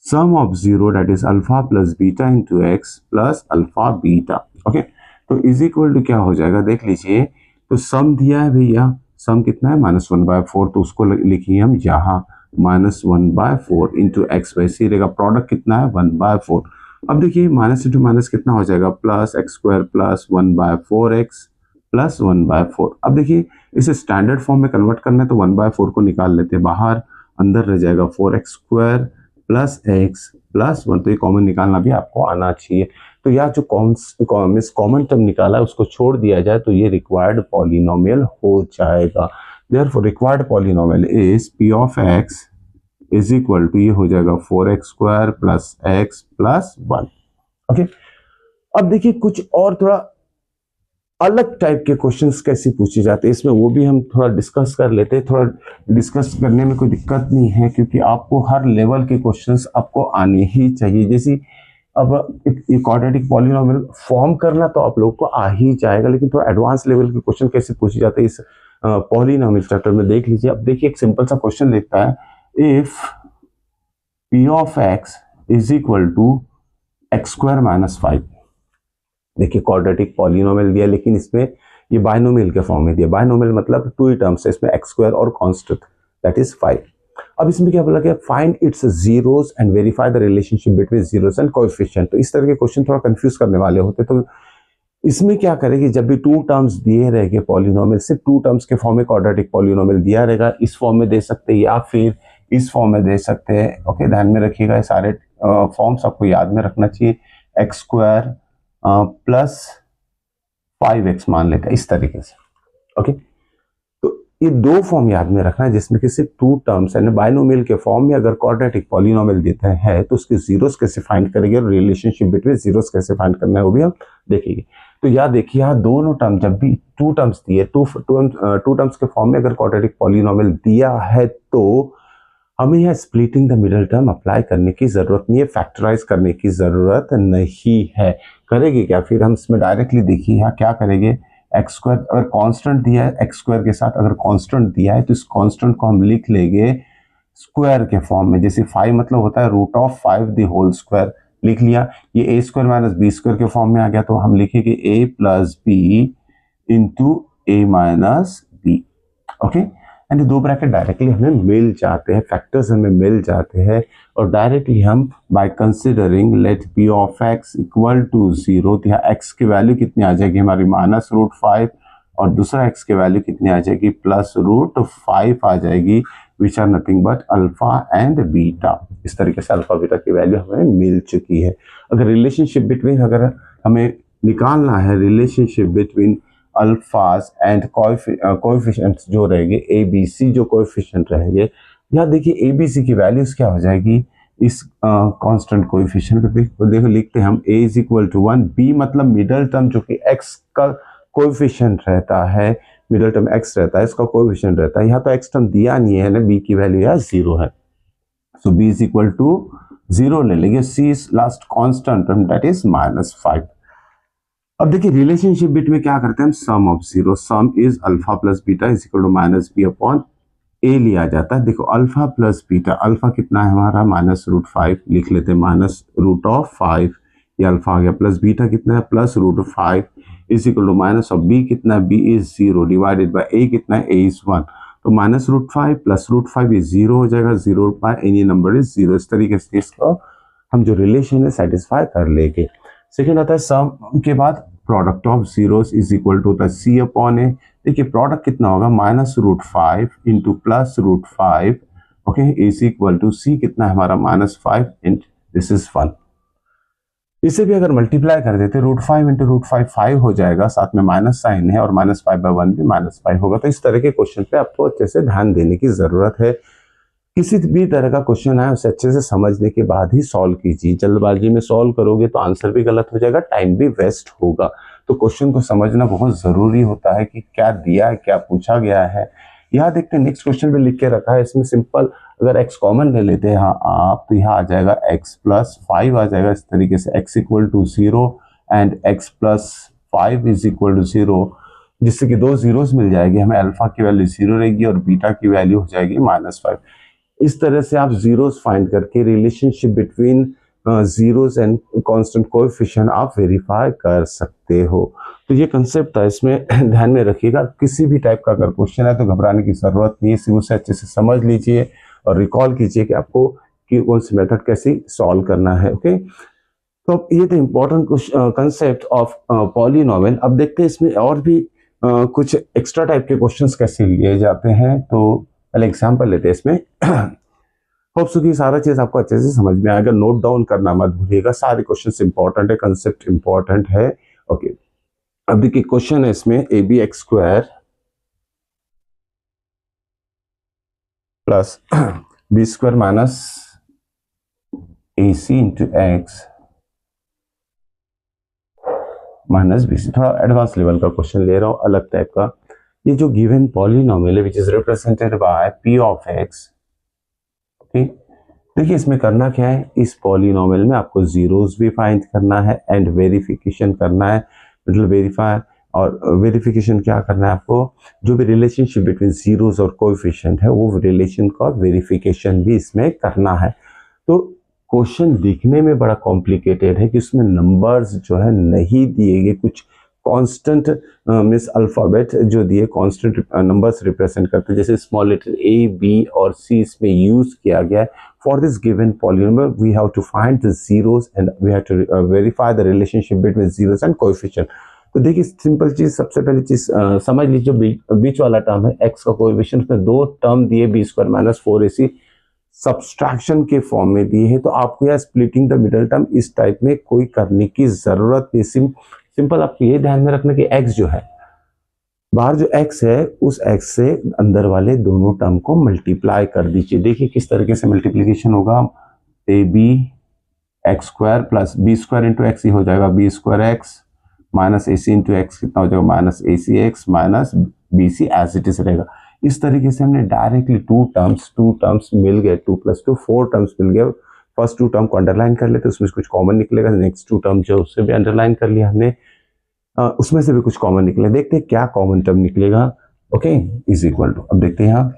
sum of 0 that is alpha plus beta into x plus alpha beta, okay. तो इज इक्वल टू क्या हो जाएगा देख लीजिए, तो सम दिया है भैया, सम कितना है -1/4, तो उसको लिखिए हम यहाँ -1/4 इंटू एक्स, वैसे रहेगा। प्रोडक्ट कितना है 1/4। अब देखिए माइनस इंटू माइनस कितना हो जाएगा, plus x square plus 1/4x plus 1/4। अब देखिए इसे स्टैंडर्ड फॉर्म में कन्वर्ट करना है तो 1/4 को निकाल लेते हैं बाहर, अंदर रह जाएगा 4x square plus x plus 1, तो ये कॉमन निकालना भी आपको आना चाहिए। तो यह जो कॉमन टर्म निकाला है उसको छोड़ दिया जाए तो ये रिक्वायर्ड पॉलिनोमियल हो जाएगा। Therefore required polynomial is p of x is equal to, ये हो जाएगा 4x square plus x plus 1, okay. अब देखिए कुछ और थोड़ा अलग टाइप के क्वेश्चंस कैसे पूछे जाते हैं इसमें, वो भी हम थोड़ा डिस्कस कर लेते हैं। थोड़ा डिस्कस करने में कोई दिक्कत नहीं है क्योंकि आपको हर लेवल के क्वेश्चंस आपको आने ही चाहिए। जैसे अब क्वाड्रेटिक पॉलिनोमियल फॉर्म करना तो आप लोग को आ ही जाएगा, लेकिन थोड़ा एडवांस लेवल के क्वेश्चन कैसे पूछे जाते हैं इस पॉलिनोमियल चैप्टर में देख लीजिए। अब देखिए एक सिंपल सा क्वेश्चन लिखता है, if p of x is equal to x square minus 5, देखिए क्वाड्रेटिक पॉलिनोमियल दिया लेकिन इसमें ये बाइनोमियल के फॉर्म में दिया। बाइनोमियल मतलब टू ही टर्म्स है, इसमें x स्क्वायर और कांस्टेंट दैट इज 5। अब इसमें क्या बोला गया, find its zeros and verify the relationship between zeros and coefficient. तो इस तरह के क्वेश्चन थोड़ा कंफ्यूज करने वाले होते, तो इसमें क्या करेंगे, जब भी टू टर्म्स दिए रहेंगे पॉलिनोमियल, सिर्फ टू टर्म्स के फॉर्म में क्वाड्रेटिक पॉलिनोमियल दिया रहेगा, इस फॉर्म में दे सकते हैं या फिर इस फॉर्म में दे सकते हैं, ओके। ध्यान में रखिएगा ये सारे फॉर्म्स आपको याद में रखना चाहिए। एक्स स्क्वायर प्लस 5x मान लेते हैं इस तरीके से, ओके। तो ये दो फॉर्म याद में रखना है जिसमें कि सिर्फ टू टर्म्स है। बाइनोमियल के फॉर्म में अगर क्वाड्रेटिक पॉलिनोमियल देते हैं तो उसके जीरोस कैसे फाइंड करेंगे और रिलेशनशिप बिटवीन जीरोस कैसे फाइंड करना है वो भी हम देखेंगे। तो याद देखिए यहाँ दोनों टर्म जब भी टू टर्म्स दिए टू टर्म्स के फॉर्म में अगर क्वाड्रेटिक पॉलिनोमियल दिया है तो हमें यहाँ splitting the middle term apply करने की जरूरत नहीं है, फैक्टराइज करने की जरूरत नहीं है। करेंगे क्या फिर हम इसमें डायरेक्टली देखिए यहाँ क्या करेंगे, एक्स स्क्वायर अगर कांस्टेंट दिया है एक्स स्क्वायर के साथ अगर कांस्टेंट दिया है तो इस कांस्टेंट को हम लिख लेंगे स्क्वायर के फॉर्म में। जैसे 5 मतलब होता है root of 5 the whole square, लिख लिया। ये a square minus B square के फॉर्म में आ गया तो हम लिखेंगे a plus b into a minus b. Okay, and दो ब्रैकेट डायरेक्टली हमें मिल जाते हैं, फैक्टर्स हमें मिल जाते हैं और डायरेक्टली हम by considering let p of x equal to 0 तो यहाँ एक्स की वैल्यू कितनी आ जाएगी हमारी -√5 और दूसरा एक्स की वैल्यू कितनी आ जाएगी +√5 आ जाएगी, which are nothing but alpha and beta. इस तरीके से अल्फा बीटा की वैल्यू हमें मिल चुकी है। अगर रिलेशनशिप बिटवीन अगर हमें निकालना है रिलेशनशिप बिटवीन अल्फाज एंड कोएफिशिएंट्स जो रहेंगे ए बी सी जो कोएफिशिएंट रहेंगे, यहाँ देखिए ए बी सी की वैल्यूज क्या हो जाएगी इस कांस्टेंट कोएफिशिएंट पे देखो लिखते हैं हम a is equal to 1, b मतलब मिडल टर्म जो कि x का कोएफिशिएंट रहता है, मिडल टर्म x रहता है इसका कोएफिशिएंट रहता है। यहाँ तो x टर्म दिया नहीं है ना, b की वैल्यू यहाँ 0 है, सो b इज इक्वल टू 0 ले लेंगे। c is last constant term that is -5। अब देखिए रिलेशनशिप बिट में क्या करते हैं हम, sum of zero, sum is alpha plus beta is equal to -b upon a लिया जाता है। देखो अल्फा प्लस बीटा, अल्फा कितना है हमारा -√5 लिख लेते हैं -√5 ये अल्फा आ गया, प्लस बीटा कितना है +√5 is equal to minus of b कितना है b is 0 divided by a कितना है a इज 1, तो -√5 +√5 ये 0 हो जाएगा, 0 बाय एनी नंबर इज 0। इस तरीके से इसको हम जो रिलेशन है सेटिस्फाई कर लेंगे। सेकेंड आता है सम के बाद product of zeros is equal to होता है c अपॉन a। देखिए प्रोडक्ट कितना होगा -√5 into +√5, okay is equal to c कितना है हमारा -5 इंट दिस इज 1। इसे भी अगर मल्टीप्लाई कर देते √5 इंटू √5 5 हो जाएगा, साथ में माइनस साइन है और -5/1 भी -5 होगा। तो इस तरह के क्वेश्चन पे आपको अच्छे से ध्यान देने की जरूरत है। किसी भी तरह का क्वेश्चन है उसे अच्छे से समझने के बाद ही सॉल्व कीजिए। जल्दबाजी में सॉल्व करोगे तो आंसर भी गलत हो जाएगा, टाइम भी वेस्ट होगा। तो क्वेश्चन को समझना बहुत जरूरी होता है कि क्या दिया है, क्या पूछा गया है। यहाँ देखते हैं नेक्स्ट क्वेश्चन में लिख के रखा है, इसमें सिंपल अगर x कॉमन ले लेते हैं आप तो यहाँ आ जाएगा x + 5 आ जाएगा। इस तरीके से x equal to 0 and x + 5 is equal to 0, जिससे कि दो जीरोस मिल जाएगी हमें, अल्फा की वैल्यू 0 रहेगी और बीटा की वैल्यू हो जाएगी -5। इस तरह से आप जीरोस फाइंड करके relationship between zeros and constant coefficient आप वेरीफाई कर सकते हो। तो ये कंसेप्ट था, इसमें ध्यान में रखिएगा। किसी भी टाइप का अगर क्वेश्चन है तो घबराने की जरूरत नहीं है, सिर्फ उसे अच्छे से समझ लीजिए और रिकॉल कीजिए कि आपको कि कौन सी मेथड कैसे सॉल्व करना है। ओके, तो ये तो इम्पोर्टेंट कंसेप्ट ऑफ पॉलिनोमियल। अब देखते हैं इसमें और भी कुछ एक्स्ट्रा टाइप के क्वेश्चंस कैसे लिए जाते हैं। तो पहले एग्जांपल लेते हैं इसमें। होप सो कि सारा चीज आपको अच्छे से समझ में आएगा। नोट डाउन करना मत भूलिएगा, सारे क्वेश्चंस इंपॉर्टेंट है, कंसेप्ट इंपॉर्टेंट है। ओके, अब देखिए क्वेश्चन है इसमें ab(x² plus b² minus ac into x minus bc। थोड़ा एडवांस लेवल का क्वेश्चन ले रहा हूं, अलग टाइप का। ये जो गिवन पॉलिनोमियल है which is represented by p of x, okay देखिए इसमें करना क्या है, इस पॉलिनोमियल में आपको जीरोस भी फाइंड करना है एंड वेरिफिकेशन करना है, मतलब वेरीफाई और वेरिफिकेशन क्या करना है आपको, जो भी रिलेशनशिप बिटवीन जीरोस और कोएफिशिएंट है वो रिलेशन का वेरिफिकेशन भी इसमें करना है। तो क्वेश्चन दिखने में बड़ा कॉम्प्लिकेटेड है कि उसमें नंबर्स जो है नहीं दिए गए, कुछ कांस्टेंट मींस अल्फाबेट जो दिए कांस्टेंट नंबर्स रिप्रेजेंट करते हैं, जैसे स्मॉल लेटर a, b और c इसमें यूज किया गया है। For this given polynomial we have to find the zeros and we have to verify the relationship between zeros and coefficient. तो देखिए सिंपल चीज, सबसे पहली चीज समझ लीजिए, बीच वाला टर्म है x का कोएफिशिएंट में दो टर्म दिए b² माइनस 4ac सब्सट्रैक्शन के फॉर्म में दिए हैं, तो आपको यह स्प्लिटिंग द मिडल टर्म इस टाइप में कोई करने की जरूरत नहीं। सिंपल आपको ये ध्यान में रखना कि x जो है बाहर जो x है उस x से अंदर वाले दोनों टर्म को मल्टीप्लाई कर दीजिए। देखिए किस तरीके से मल्टीप्लीकेशन होगा। A b x square plus B square into x ही हो जाएगा बी स्क्वायर एक्स माइनस ए सी इंटू एक्स कितना हो जाएगा minus A c x minus b c as it is रहेगा। इस तरीके से हमने डायरेक्टली टू टर्म्स मिल गए, 2 + 2 4 टर्म्स मिल गए। फर्स्ट 2 टर्म को अंडरलाइन कर लेते, उसमें कुछ कॉमन निकलेगा। नेक्स्ट 2 टर्म जो उससे भी अंडरलाइन कर लिया हमने, उसमें से भी कुछ कॉमन निकले। देखते हैं क्या कॉमन टर्म निकलेगा। ओके, इज इक्वल टू, अब देखते हैं यहाँ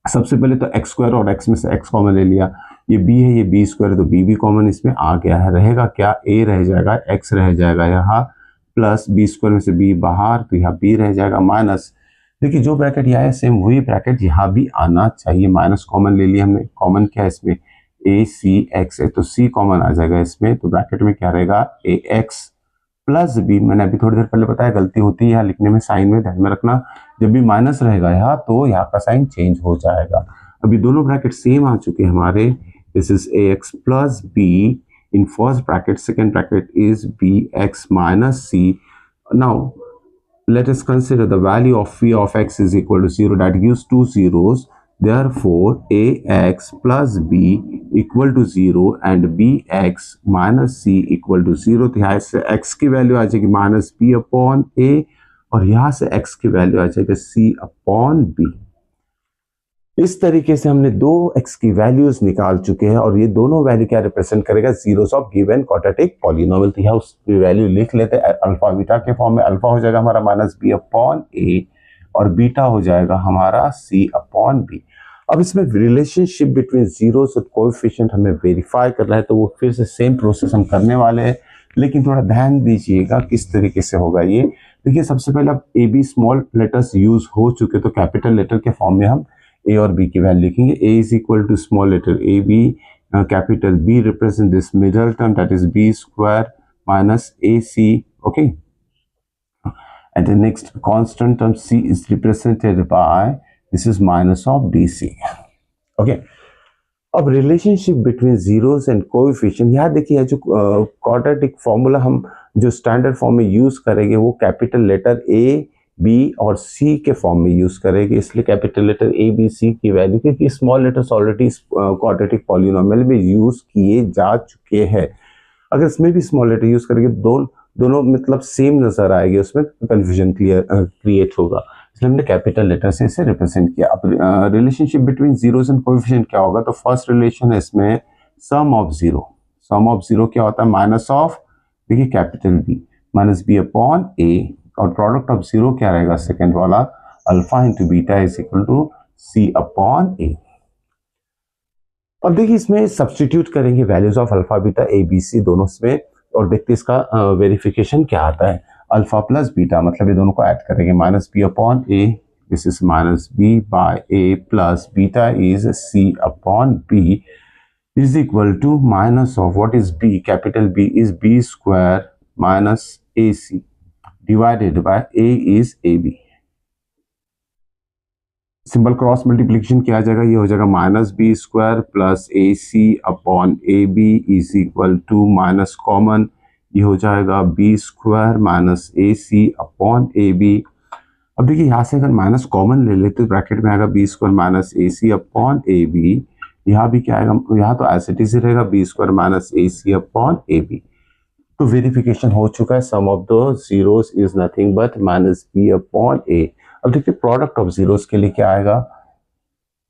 सबसे पहले तो एक्स स्क्वायर और एक्स में से एक्स कॉमन ले लिया। ये बी है, ये बी स्क्वायर है, तो बी भी कॉमन इसमें आ गया है। रहेगा क्या, ए रह जाएगा, एक्स रह जाएगा यहाँ, प्लस बी स्क्वायर में से बी बाहर, तो यहाँ बी रह जाएगा माइनस। देखिए जो ब्रैकेट यहाँ है सेम वही ब्रैकेट यहाँ भी आना चाहिए। माइनस कॉमन ले लिया हमने। कॉमन क्या है इसमें, ए सी एक्स है, तो सी कॉमन आ जाएगा इसमें। तो ब्रैकेट में क्या रहेगा, ए एक्स प्लस बी। मैंने अभी थोड़ी देर पहले बताया गलती होती है यहाँ लिखने में, साइन में ध्यान में रखना, जब भी माइनस रहेगा यहाँ तो यहाँ का साइन चेंज हो जाएगा। अभी दोनों ब्रैकेट सेम आ चुके हैं हमारे। This is a x plus b in first bracket, second bracket is b x minus c. Now let us consider the value of phi of x is equal to 0. That gives 2 zeros. Therefore, ax plus b equal to 0 and bx minus c equal to 0. तो यहाँ से x की वैल्यू आ जाएगी माइनस बी अपॉन ए, और यहाँ से x की वैल्यू आ जाएगी c अपॉन बी। इस तरीके से हमने दो x की वैल्यूज निकाल चुके हैं, और ये दोनों वैल्यू क्या रिप्रेजेंट करेगा, zeros of given quadratic polynomial. तो यहाँ उसकी वैल्यू लिख लेते हैं अल्फा बीटा के फॉर्म में। अल्फा हो जाएगा हमारा माइनस बी अपॉन ए, और बीटा हो जाएगा हमारा सी अपॉन बी। अब इसमें रिलेशनशिप बिटवीन जीरोस और कोएफिशिएंट हमें वेरीफाई करना है, तो वो फिर से सेम प्रोसेस हम करने वाले हैं, लेकिन थोड़ा ध्यान दीजिएगा किस तरीके से होगा ये। देखिए सबसे पहले अब a b small letters use हो चुके, तो कैपिटल लेटर के फॉर्म में हम ए और बी की वैल्यू लिखेंगे। A is equal to small letter A b, capital B represent this middle term that is B square minus A c. Okay, and the next constant term c is represented by this is minus of dc. okay, अब relationship between zeros and coefficient, यहाँ देखिए जो क्वाड्रेटिक फॉर्मूला हम जो स्टैंडर्ड फॉर्म में यूज करेंगे वो कैपिटल लेटर ए बी और सी के फॉर्म में यूज करेंगे, इसलिए capital letter A B C की वैल्यू, क्योंकि small letters already quadratic polynomial में यूज किए जा चुके हैं। अगर इसमें भी स्मॉल लेटर यूज करेंगे दोनों मतलब सेम नजर आएगी, उसमें कंफ्यूजन क्रिएट होगा, इसलिए हमने कैपिटल लेटर से इसे रिप्रेजेंट किया। अब relationship between zeros and coefficient क्या होगा, तो फर्स्ट रिलेशन है इसमें सम ऑफ जीरो क्या होता है, माइनस ऑफ, देखिए capital B minus B upon a, और प्रोडक्ट ऑफ जीरो क्या रहेगा सेकेंड वाला, alpha into beta is equal to c upon a. अब देखिए इसमें सब्सटीट्यूट करेंगे values of alpha beta a B c दोनों में, और देखते इसका वेरिफिकेशन क्या आता है। अल्फा प्लस बीटा मतलब ये दोनों को ऐड करेंगे, minus B upon A, this is minus B by A plus beta is C upon B is equal to minus of what is B, capital B is B square minus A C divided by A is A B. Simple cross multiplication किया जाएगा, ये हो जाएगा minus B square plus A C upon A B is equal to minus common, ये हो जाएगा बी स्क्वायर माइनस ए सी अपॉन ए बी। अब देखिए यहाँ से अगर माइनस कॉमन ले लेते तो ब्रैकेट में आएगा b square minus A C upon A B. यहाँ भी क्या आएगा, यहाँ तो एज इट इज रहेगा बी स्क्वायर माइनस ए सी अपॉन ए बी। तो वेरिफिकेशन हो चुका है, sum of the zeros is nothing but minus B upon a. अब देखिए प्रोडक्ट ऑफ जीरोस के लिए क्या आएगा,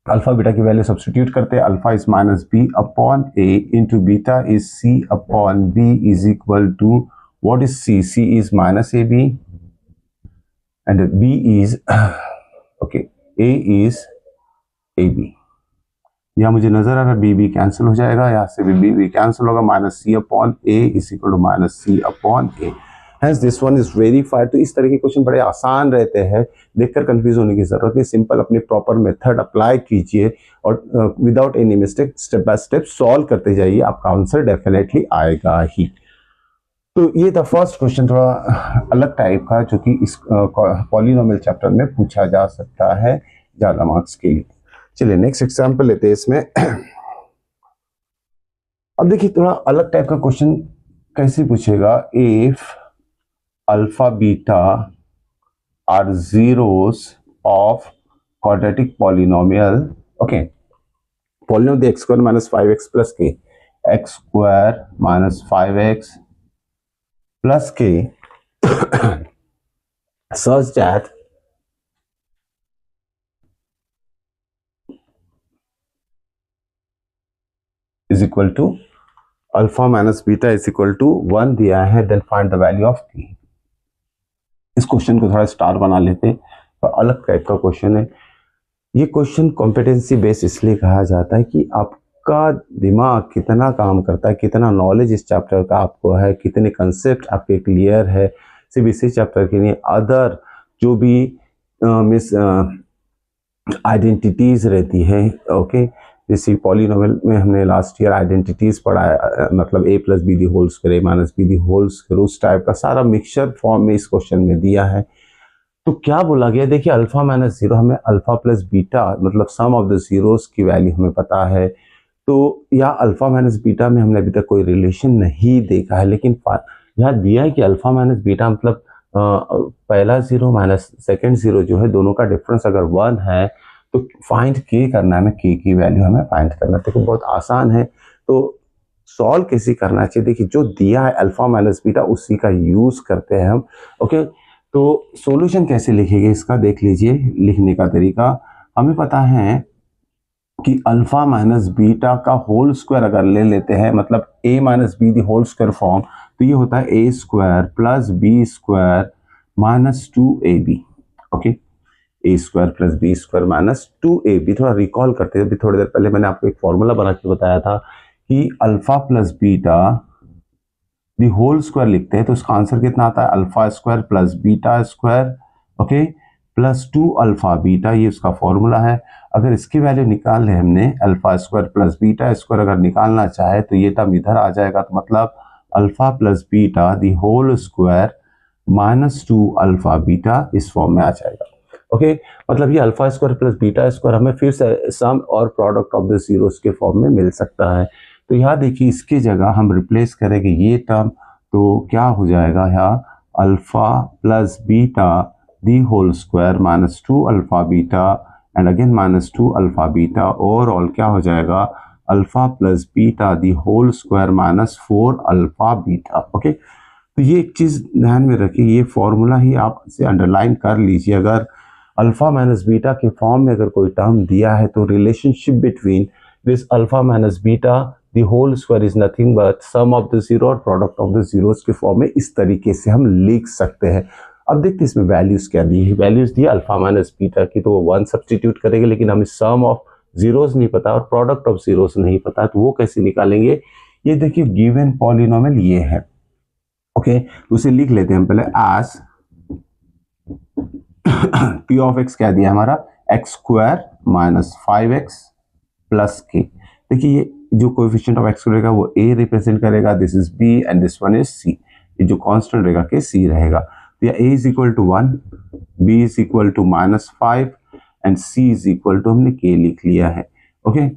अल्फा बीटा की वैल्यू सब्स्टिट्यूट करते हैं, alpha is minus B upon a into beta is C upon B is equal to what is C, C is minus A B and B is okay A is A B. यहाँ मुझे नजर आ रहा है बी कैंसिल हो जाएगा, यहाँ से बी कैंसिल होगा, minus C upon A is equal to minus C upon A. Hence this one is verified। तो इस तरह के क्वेश्चन बड़े आसान रहते हैं, देखकर कंफ्यूज होने की जरूरत नहीं, सिंपल अपनी प्रॉपर मेथड अप्लाई कीजिए और without any mistake step by step solve करते जाइए, आपका आंसर डेफिनेटली आएगा ही। तो ये था फर्स्ट क्वेश्चन, थोड़ा अलग टाइप का, जो कि इस पॉलिनोमियल चैप्टर में पूछा जा सकता है ज्यादा मार्क्स के लिए। चलिए नेक्स्ट एग्जाम्पल लेते हैं इसमें। अब देखिए थोड़ा अलग टाइप का क्वेश्चन कैसे पूछेगा, if alpha beta are zeros of quadratic polynomial. Okay, polynomial the x square minus 5x plus k, x square minus 5x plus k such that is equal to alpha minus beta is equal to 1 दिया है, then find the value of k। इस क्वेश्चन को थोड़ा स्टार बना लेते हैं, तो अलग टाइप का क्वेश्चन है ये। क्वेश्चन कॉम्पिटेंसी बेस्ड इसलिए कहा जाता है कि आपका दिमाग कितना काम करता है, कितना नॉलेज इस चैप्टर का आपको है, कितने कंसेप्ट आपके क्लियर है सिर्फ इसी चैप्टर के लिए। अदर जो भी मिस आइडेंटिटीज रहती है, ओके, जैसे पॉलिनोमियल में हमने लास्ट ईयर आइडेंटिटीज पढ़ा, मतलब a plus B the whole square, a minus B the whole square, उस टाइप का सारा मिक्सचर फॉर्म में इस क्वेश्चन में दिया है। तो क्या बोला गया, देखिए अल्फा माइनस जीरो, हमें अल्फा प्लस बीटा मतलब सम ऑफ द जीरोस की वैल्यू हमें पता है, तो या अल्फा माइनस बीटा में हमने अभी तक कोई रिलेशन नहीं देखा है, लेकिन यहाँ दिया है कि अल्फा माइनस बीटा मतलब पहला जीरो माइनस सेकेंड जीरो जो है, दोनों का डिफरेंस अगर 1 है तो फाइंड के करना है, हमें के की वैल्यू हमें फाइंड करना है। देखो बहुत आसान है, तो सॉल्व कैसे करना चाहिए, देखिए जो दिया है अल्फा माइनस बीटा उसी का यूज करते हैं हम। ओके, तो सॉल्यूशन कैसे लिखेंगे इसका देख लीजिए। लिखने का तरीका हमें पता है कि अल्फा माइनस बीटा का होल स्क्वायर अगर ले लेते हैं, मतलब a minus B the whole square form, तो ये होता है a square plus B square minus 2ab। Okay, A square plus B square minus 2ab। थोड़ा रिकॉल करते हैं, अभी थोड़ी देर पहले मैंने आपको एक फॉर्मूला बना के बताया था कि alpha plus beta the whole square लिखते हैं, तो इसका आंसर कितना आता है, alpha square plus beta square, okay, plus 2 alpha beta, ये उसका फॉर्मूला है। अगर इसकी वैल्यू निकाल ले हमने, alpha square plus beta square अगर निकालना चाहे तो ये टर्म इधर आ जाएगा, तो मतलब alpha plus beta the whole square minus 2 alpha beta इस फॉर्म में आ जाएगा। ओके, मतलब ये alpha square plus beta square हमें फिर से सम और प्रोडक्ट ऑफ द जीरोस के फॉर्म में मिल सकता है। तो यहाँ देखिए इसकी जगह हम रिप्लेस करेंगे ये टर्म, तो क्या हो जाएगा यहाँ, alpha plus beta the whole square minus 2 alpha beta and again minus 2 alpha beta, overall क्या हो जाएगा, alpha plus beta the whole square minus 4 alpha beta. Okay, तो ये एक चीज ध्यान में रखिए, ये फॉर्मूला ही आप इसे अंडरलाइन कर लीजिए। अगर अल्फा माइनस बीटा के फॉर्म में अगर कोई टर्म दिया है तो relationship between this alpha minus beta the whole square is nothing but sum of the zero और प्रोडक्ट ऑफ द जीरोस के फॉर्म में इस तरीके से हम लिख सकते हैं। अब देखते हैं इसमें वैल्यूज क्या दी है। वैल्यूज दी अल्फा माइनस बीटा की, तो वो 1 सब्सटीट्यूट करेंगे, लेकिन हमें सम ऑफ जीरोस नहीं पता और प्रोडक्ट ऑफ जीरोस नहीं पता, तो वो कैसे निकालेंगे। ये देखिए गिवन पॉलिनोमियल ये है, ओके, उसे लिख लेते हैं हम पहले एज p ऑफ x क्या दिया हमारा, x square minus 5x plus के। देखिए ये जो कोएफिशिएंट ऑफ x रहेगा वो a रिप्रेजेंट करेगा, this is b and this one is c। ये जो कांस्टेंट रहेगा के c रहेगा, तो या a is equal to 1, b is equal to minus 5 and c is equal to हमने k लिख लिया है। ओके,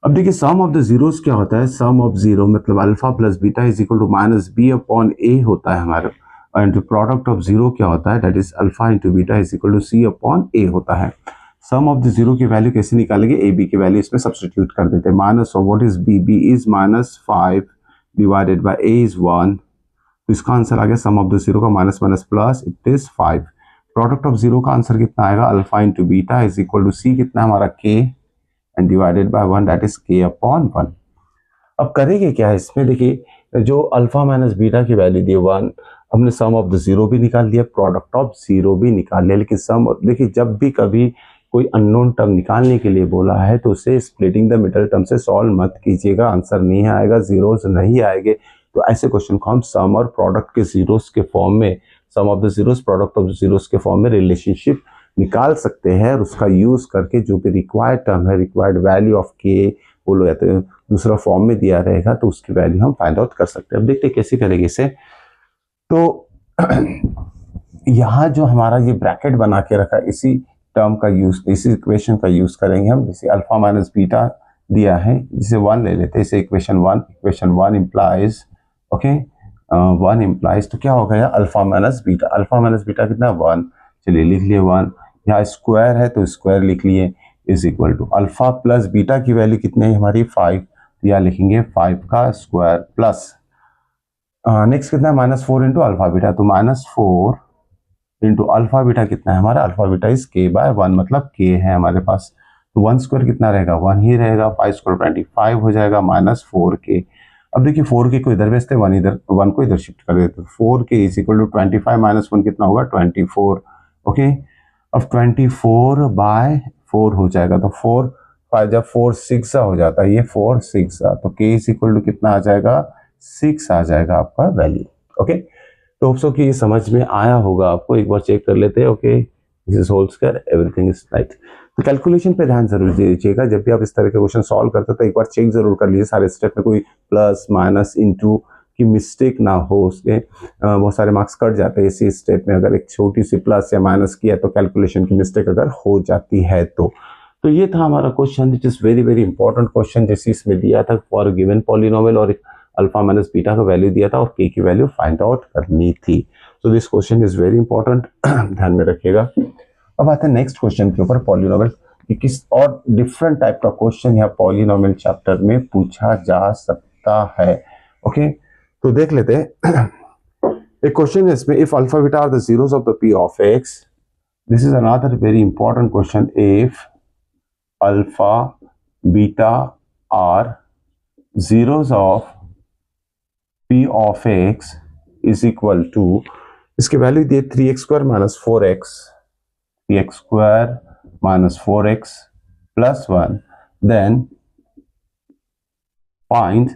अब देखिए सम ऑफ द जीरोस क्या होता है, सम ऑफ जीरो मतलब alpha plus beta is equal to minus b upon a होता है हमारा, एंड प्रोडक्ट ऑफ जीरो क्या होता है, that is alpha into beta is equal to c upon a होता है। सम ऑफ द जीरो की वैल्यू कैसे निकालेंगे, ए बी की वैल्यू इसमें सब्सटीट्यूट कर देते हैं। Minus of what is B, B is minus 5 divided by A is 1, तो इसका आंसर आ गया सम ऑफ द जीरो का minus minus plus it is 5। Product of zero का आंसर कितना आएगा, alpha into beta is equal to c कितना हमारा k and divided by 1 that is k upon 1। अब करेंगे क्या है इसमें, देखिए जो अल्फा माइनस बीटा की वैल्यू दी 1, हमने सम ऑफ द जीरो भी निकाल लिया, प्रोडक्ट ऑफ जीरो भी निकाल लिया, लेकिन सम देखिए जब भी कभी कोई अननोन टर्म निकालने के लिए बोला है तो उसे स्प्लिटिंग द मिडल टर्म से सॉल्व मत कीजिएगा, आंसर नहीं आएगा, जीरोस नहीं आएंगे। तो ऐसे क्वेश्चन को हम सम और प्रोडक्ट के जीरोस के फॉर्म में, sum of the zeros product of zeros के फॉर्म में रिलेशनशिप निकाल सकते हैं, और उसका यूज करके जो भी रिक्वायर्ड टर्म है, रिक्वायर्ड वैल्यू ऑफ के बोलो या तो दूसरा फॉर्म में दिया रहेगा तो उसकी वैल्यू हम फाइंड आउट कर सकते हैं। अब देखते हैं कैसे करेंगे इसे। तो यहाँ जो हमारा ये ब्रैकेट बना के रखा है, इसी टर्म का यूज, इसी इक्वेशन का यूज करेंगे हम। जैसे अल्फा माइनस बीटा दिया है, जिसे 1 ले लेते हैं, इसे इक्वेशन 1 इम्प्लाइज, ओके, 1 इम्प्लाइज, तो क्या हो गया alpha minus beta, alpha minus beta कितना 1, चलिए लिख लिए 1, यहाँ स्क्वायर है तो स्क्वायर लिख लिए, is equal to alpha plus beta की वैल्यू कितनी है हमारी 5, तो यहाँ लिखेंगे 5 का स्क्वायर प्लस नेक्स्ट कितना है -4 इंटू अल्फा बीटा, तो -4 इंटू अल्फा बीटा कितना है हमारा, अल्फा बीटा इज k/1 मतलब k है हमारे पास, तो 1 स्क्वायर कितना रहेगा 1 ही रहेगा, 5 स्क्वायर 25 हो जाएगा -4k। अब देखिए 4k को इधर भेजते 1 इधर, 1 को इधर शिफ्ट कर देते, 4k इज इक्वल टू 25 - 1 कितना होगा 24। ओके, अब 24/4 हो जाएगा, तो 4 5 जब 4 6 हो जाता है, ये 4 6 तो k इज इक्वल टू कितना आ जाएगा 6 आ जाएगा आपका वैल्यू। ओके, तो होप्स कि ये समझ में आया होगा आपको, एक बार चेक कर लेते हैं। Okay, this is whole square, everything is right. तो कैलकुलेशन पे ध्यान जरूर दीजिएगा, जब भी आप इस तरह के क्वेश्चन सॉल्व करते हो तो एक बार चेक जरूर कर लीजिए सारे स्टेप में कोई प्लस माइनस इनटू की मिस्टेक ना हो, उसके बहुत सारे मार्क्स कट जाते हैं इसी स्टेप में, अगर एक छोटी सी प्लस या माइनस किया तो कैलकुलेशन की मिस्टेक अगर हो जाती है तो ये था हमारा question, which is very very important question, जैसे इसमें दिया था फॉर गिवन पॉलिनोमियल और अल्फा माइनस बीटा का वैल्यू दिया था और के की वैल्यू फाइंड आउट करनी थी। So this question is very important, ध्यान में रखिएगा। अब आते हैं नेक्स्ट क्वेश्चन के ऊपर, पॉलिनोमियल कि किस और डिफरेंट टाइप का क्वेश्चन यहाँ पॉलिनोमियल चैप्टर में पूछा जा सकता है। ओके, तो देख लेते हैं। एक क्वेश्चन है इसमें, if alpha beta are the zeros of the P of X, this is another very important question, if alpha beta are zeros of p of x is equal to, इसकी वैल्यू दिए 3x square minus 4x, 3x square minus 4x plus 1, then find,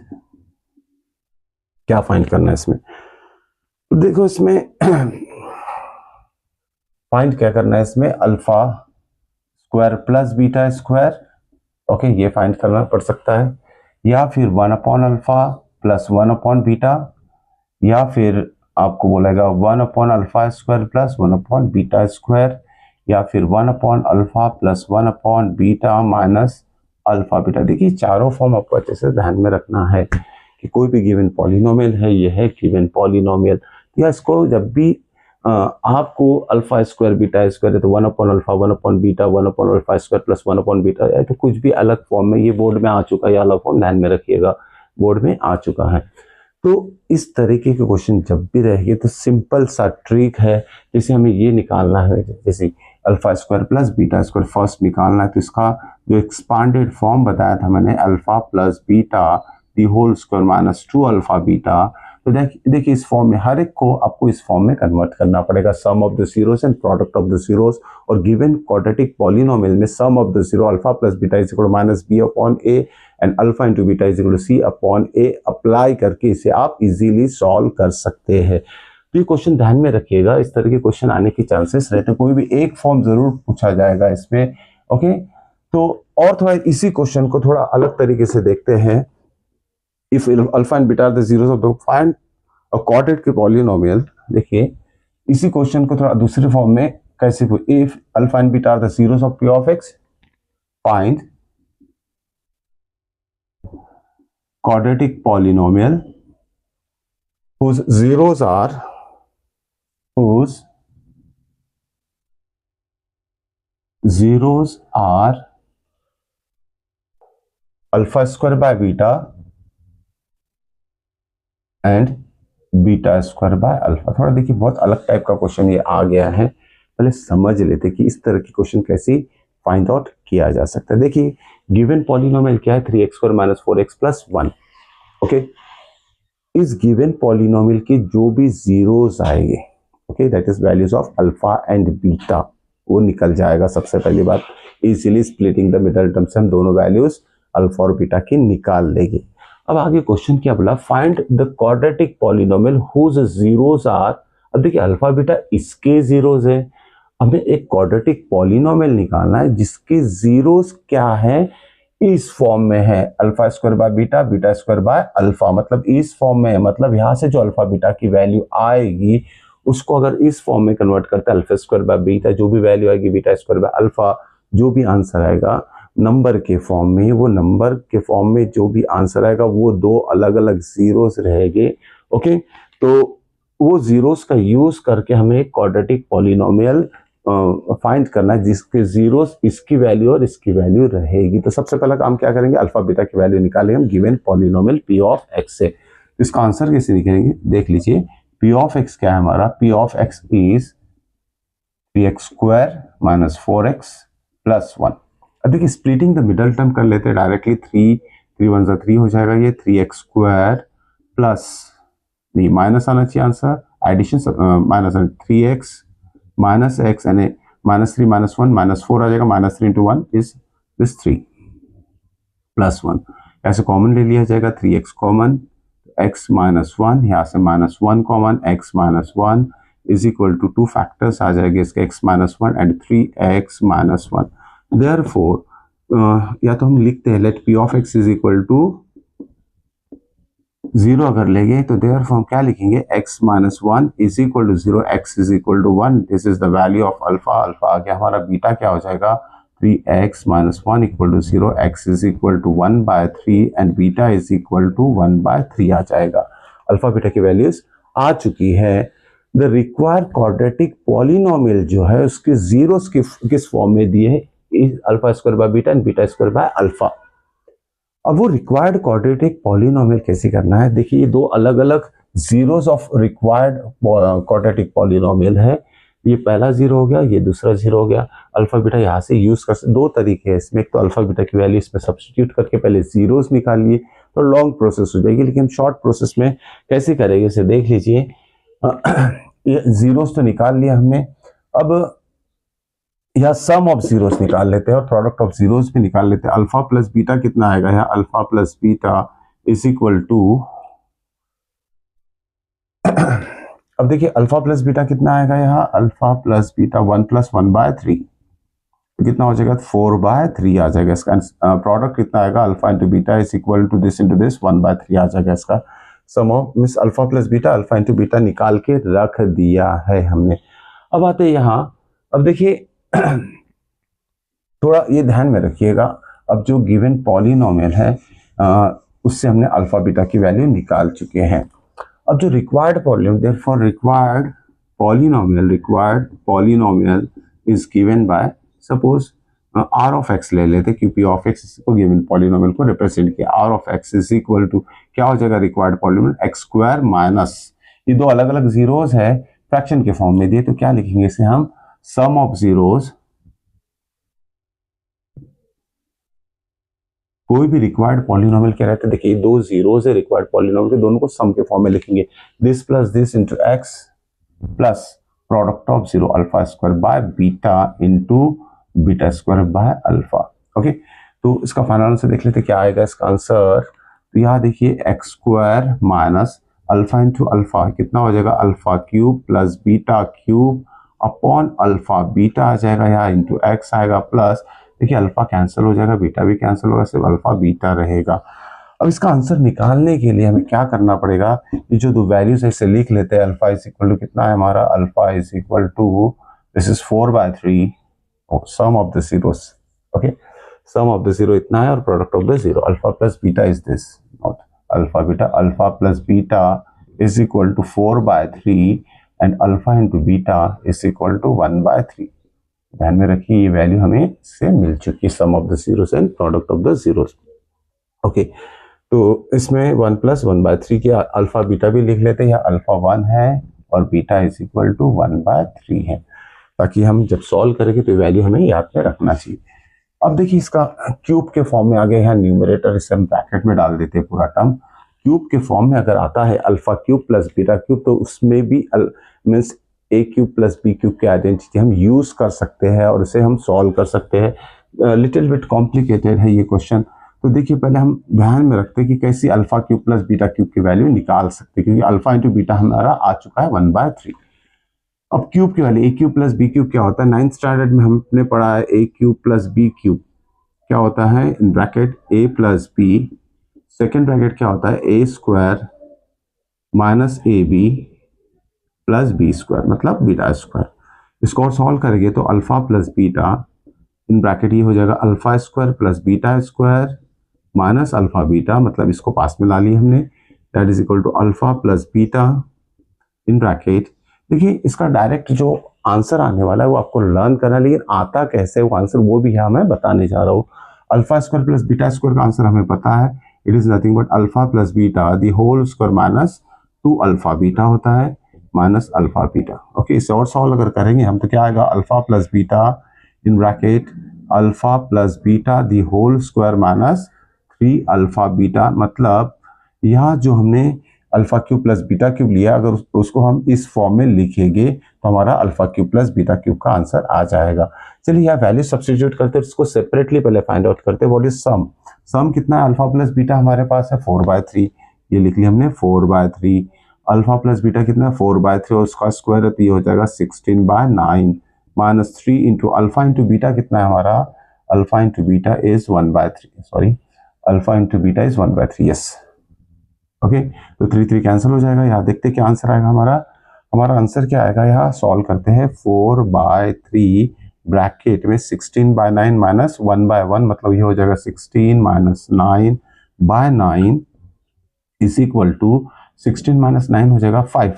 क्या फाइंड करना है इसमें, तो देखो इसमें फाइंड क्या करना है इसमें, alpha square plus beta square. Okay, ये फाइंड करना पड़ सकता है, या फिर 1 अल्फा प्लस 1 बीटा, या फिर आपको बोलेगा 1 alpha square plus 1 beta square, या फिर 1 alpha plus 1 beta minus alpha beta. देखिए चारों फॉर्म आपको अच्छे से ध्यान में रखना है कि कोई भी गिवन पॉलिनोमियल है, ये है गिवन पॉलिनोमियल, या इसको जब भी आपको अल्फा स्क्वायर बीटा स्क्वायर है तो 1 alpha 1 beta 1 alpha square plus 1 beta, या तो कुछ भी अलग फॉर्म में, ये बोर्ड में आ चुका है, ये अलग फॉर्म ध्यान में रखिएगा, बोर्ड में आ चुका है। तो इस तरीके के क्वेश्चन जब भी रहेंगे तो सिंपल सा ट्रिक है, जैसे हमें ये निकालना है, जैसे alpha square plus beta square first निकालना है, तो इसका जो एक्सपांडेड फॉर्म बताया था मैंने, alpha plus beta the whole square minus 2 alpha beta, तो देखिए इस फॉर्म में हर एक को आपको इस फॉर्म में कन्वर्ट करना पड़ेगा, sum of the zeros and product of the zeros, और गिवन क्वाड्रेटिक पॉलिनोमियल में sum of the zero alpha plus beta is equal to minus B upon a and alpha into beta is equal to c upon a apply करके इसे आप इजीली सॉल्व कर सकते हैं। तो ये क्वेश्चन ध्यान में रखिएगा, इस तरह के क्वेश्चन आने की चांसेस रहते हैं, कोई भी एक फॉर्म जरूर पूछा जाएगा इसमें। ओके, तो और थोड़ा इसी क्वेश्चन को थोड़ा अलग तरीके से देखते हैं, if alpha and beta are the zeros of the find a quadratic polynomial. देखिए इसी क्वेश्चन को थोड़ा दूसरे फॉर्म में कैसे, if alpha and beta are the zeros of P of X, find quadratic polynomial whose zeros are alpha square by beta and beta square by alpha. थोड़ा देखिए बहुत अलग टाइप का क्वेश्चन ये आ गया है, पहले समझ लेते कि इस तरह की क्वेश्चन कैसे फाइंड आउट किया जा सकता है। देखिए गिवन पॉलिनोमियल क्या है, 3x square minus 4x plus 1। Okay, इस गिवन पॉलिनोमियल के जो भी जीरोस आएंगे, okay, that is values of alpha and beta, वो निकल जाएगा। सबसे पहली बात, easily splitting the middle term से हम दोनों वैल्यूज अल्फा और बीटा की निकाल लेंगे। अब आगे क्वेश्चन क्या बोला, find the quadratic polynomial whose zeros are. अब देखिए अल्फा बीटा इसके जीरोस है, हमें एक क्वाड्रेटिक पॉलिनोमियल निकालना है जिसके जीरोस क्या है, इस फॉर्म में है, alpha square by beta beta square by alpha, मतलब इस फॉर्म में है, मतलब यहां से जो अल्फा बीटा की वैल्यू आएगी उसको अगर इस फॉर्म में कन्वर्ट करते हैं, अल्फा स्क्वायर बाय बीटा, जो भी वैल्यू आएगी बीटा स्क्वायर बाय अल्फा, जो भी आंसर आएगा नंबर के फॉर्म में, वो नंबर के फॉर्म में जो भी आंसर आएगा वो दो अलग अलग जीरोस रहेंगे। ओके, तो वो जीरोस का यूज करके हमें एक क्वाड्रेटिक पॉलिनोमियल फाइंड करना है जिसके जीरोस इसकी वैल्यू और इसकी वैल्यू रहेगी। तो सबसे पहला काम क्या करेंगे, अल्फा बीटा की वैल्यू निकालेंगे हम given polynomial P of x से। इसका आंसर कैसे निकालेंगे, देख लीजिए। पी ऑफ एक्स क्या है हमारा, P of x is 3x square minus 4x plus 1। अब देखिए स्प्लिटिंग द मिडल टर्म कर लेते हैं डायरेक्टली, 3 1 3 हो जाएगा, ये 3x स्क्वायर प्लस, नहीं माइनस आना चाहिए answer, addition minus 3x minus x यानी -3 -1 -4 आ जाएगा, -3 इंटू 1 इज दिस 3 प्लस 1, ऐसे कॉमन ले लिया जाएगा, 3x कॉमन, x माइनस 1, यहाँ से -1 common, x minus 1 is equal to 2 factors आ जाएंगे इसके, x minus 1 and 3x minus 1। Therefore या तो हम लिखते हैं let p of x is equal to 0 अगर लेंगे तो देयरफॉर हम क्या लिखेंगे, x minus 1 is equal to 0, x is equal to 1, this is the value of alpha. Alpha आ गया हमारा, बीटा क्या हो जाएगा, 3x minus 1 equal to 0, x is equal to 1/3 and beta is equal to 1/3 आ जाएगा। अल्फा बीटा की वैल्यूज आ चुकी है। द रिक्वायर्ड क्वाड्रेटिक पॉलिनोमियल जो है उसके जीरोस किस फॉर्म में दिए हैं, alpha square by beta and beta square by alpha. अब वो रिक्वायर्ड क्वाड्रेटिक पॉलिनोमियल कैसे करना है, देखिए ये दो अलग अलग zeros of required quadratic polynomial है, ये पहला जीरो हो गया, ये दूसरा जीरो हो गया। अल्फा बीटा यहाँ से यूज कर सकते, दो तरीके हैं इसमें, एक तो अल्फा बीटा की वैल्यू इसमें सब्स्टिट्यूट करके पहले जीरोस निकालिए तो लॉन्ग प्रोसेस हो जाएगी, लेकिन शॉर्ट प्रोसेस में कैसे करेंगे इसे देख लीजिए। ये जीरोस तो निकाल लिया हमने, अब यह सम ऑफ जीरोस निकाल लेते हैं और प्रोडक्ट ऑफ जीरोस भी निकाल लेते हैं। अल्फा प्लस बीटा कितना आएगा, यहाँ alpha plus beta is equal to, अब देखिए अल्फा प्लस बीटा कितना आएगा, यहाँ अल्फा प्लस बीटा 1 + 1/3 तो कितना हो जाएगा, 4/3 आ जाएगा। इसका प्रोडक्ट कितना आएगा, alpha into beta is equal to this into this 1/3 आ जाएगा इसका sum of, means alpha plus beta, alpha into beta निकाल के रख दिया है हमने। अब आते हैं यहाँ, अब देखिए थोड़ा ये ध्यान में रखिएगा, अब जो गिवन पॉलिनोमियल है उससे हमने अल्फा बीटा की वैल्यू निकाल चुके हैं। अब जो required polynomial, therefore required polynomial is given by, suppose R of X ले लेते क्योंकि ऑफ एक्स को गिवन पॉलिनोमियल को रिप्रेजेंट किया, R of x is equal to क्या हो जाएगा, required polynomial X square minus, ये दो अलग अलग जीरोस है फ्रैक्शन के फॉर्म में दिए तो क्या लिखेंगे इसे हम, सम ऑफ जीरोस, कोई भी रिक्वायर्ड पॉलिनोमियल क्या रहता है, देखिए दो जीरोस है रिक्वायर्ड पॉलिनोमियल के, दोनों को सम के फॉर्म में लिखेंगे, this plus this into x plus product of zero alpha square by beta into beta square by alpha. Okay, तो इसका फाइनल आंसर देख लेते क्या आएगा इसका आंसर। तो यहाँ देखिए x square minus alpha into alpha कितना हो जाएगा, alpha cube plus beta cube upon alpha, beta आ जाएगा यहाँ इंटू एक्स आएगा प्लस, देखिए अल्फा कैंसिल हो जाएगा, बीटा भी कैंसिल होगा, सिर्फ अल्फा बीटा रहेगा। अब इसका आंसर निकालने के लिए हमें क्या करना पड़ेगा, ये जो दो वैल्यूज है इसे लिख लेते हैं। अल्फा इज इक्वल टू कितना है हमारा, alpha is equal to this is 4/3 sum of the zeros, okay sum of the zero इतना है और product of the zero, alpha plus beta is this, not alpha beta, alpha plus beta is equal to 4/3 and alpha into beta is equal to 1/3। ध्यान में रखिए ये वैल्यू हमें से मिल चुकी है, sum of the zeros and product of the zeros. Okay, तो इसमें 1 + 1/3 के अल्फा बीटा भी लिख लेते हैं, यहाँ अल्फा 1 है और बीटा इज इक्वल टू 1/3 है, ताकि हम जब सॉल्व करेंगे तो वैल्यू हमें याद में रखना चाहिए। अब देखिए इसका क्यूब के फॉर्म में आ गया, यहाँ न्यूमरेटर इसे हम ब्रैकेट में डाल देते हैं पूरा टर्म। क्यूब के फॉर्म में अगर आता है alpha cube plus beta cube तो उसमें भी मीन्स ए क्यूब प्लस बी क्यूब की आइडेंटिटी हम यूज कर सकते हैं और इसे हम सॉल्व कर सकते हैं। लिटिल बिट कॉम्प्लिकेटेड है ये क्वेश्चन, तो देखिए पहले हम ध्यान में रखते हैं कि कैसे alpha cube plus beta cube की वैल्यू निकाल सकते हैं, क्योंकि अल्फा इंटू बीटा हमारा आ चुका है 1/3। अब क्यूब की value a cube plus b cube क्या होता है, 9th स्टैंडर्ड में हमने पढ़ा है a cube plus b cube क्या होता है, in bracket a plus b, second bracket क्या होता है, a square minus A b plus B square मतलब बीटा स्क्वायर। इसको और सॉल्व करेंगे तो alpha plus beta in bracket ये हो जाएगा alpha square plus beta square minus alpha beta, मतलब इसको पास में ला लिया हमने, that is equal to alpha plus beta in bracket. देखिए इसका डायरेक्ट जो आंसर आने वाला है वो आपको लर्न करना है, लेकिन आता कैसे वो आंसर वो भी यहाँ मैं बताने जा रहा हूँ। Alpha square plus beta square का आंसर हमें पता है, it is nothing but alpha plus beta the whole square minus 2 alpha beta होता है, माइनस अल्फा बीटा। ओके, इसे और सॉल्व अगर करेंगे हम तो क्या आएगा, alpha plus beta in bracket alpha plus beta the whole square minus 3 alpha beta. मतलब यहाँ जो हमने alpha cube plus beta cube लिया, अगर उसको हम इस फॉर्म में लिखेंगे तो हमारा alpha cube plus beta cube का आंसर आ जाएगा। चलिए यहाँ वैल्यू सब्स्टिट्यूट करते हैं, इसको सेपरेटली पहले फाइंड आउट करते हैं। व्हाट इज सम, सम कितना है, अल्फा प्लस बीटा हमारे पास है 4/3, ये लिख लिया हमने 4/3। अल्फा प्लस बीटा कितना है 4/3 और उसका स्क्वायर है तो ये हो जाएगा 16/9 minus 3 into alpha into beta कितना है हमारा, alpha into beta is 1/3, sorry alpha into beta is 1/3, yes. Okay, तो 3 कैंसिल हो जाएगा। यहाँ देखते क्या आंसर आएगा हमारा आंसर क्या आएगा, यहाँ सॉल्व करते हैं। 4/3 ब्रैकेट में 16/9 माइनस 1/1, मतलब ये हो जाएगा 16 minus 9/9 is equal to 16 minus 9 हो जाएगा 5,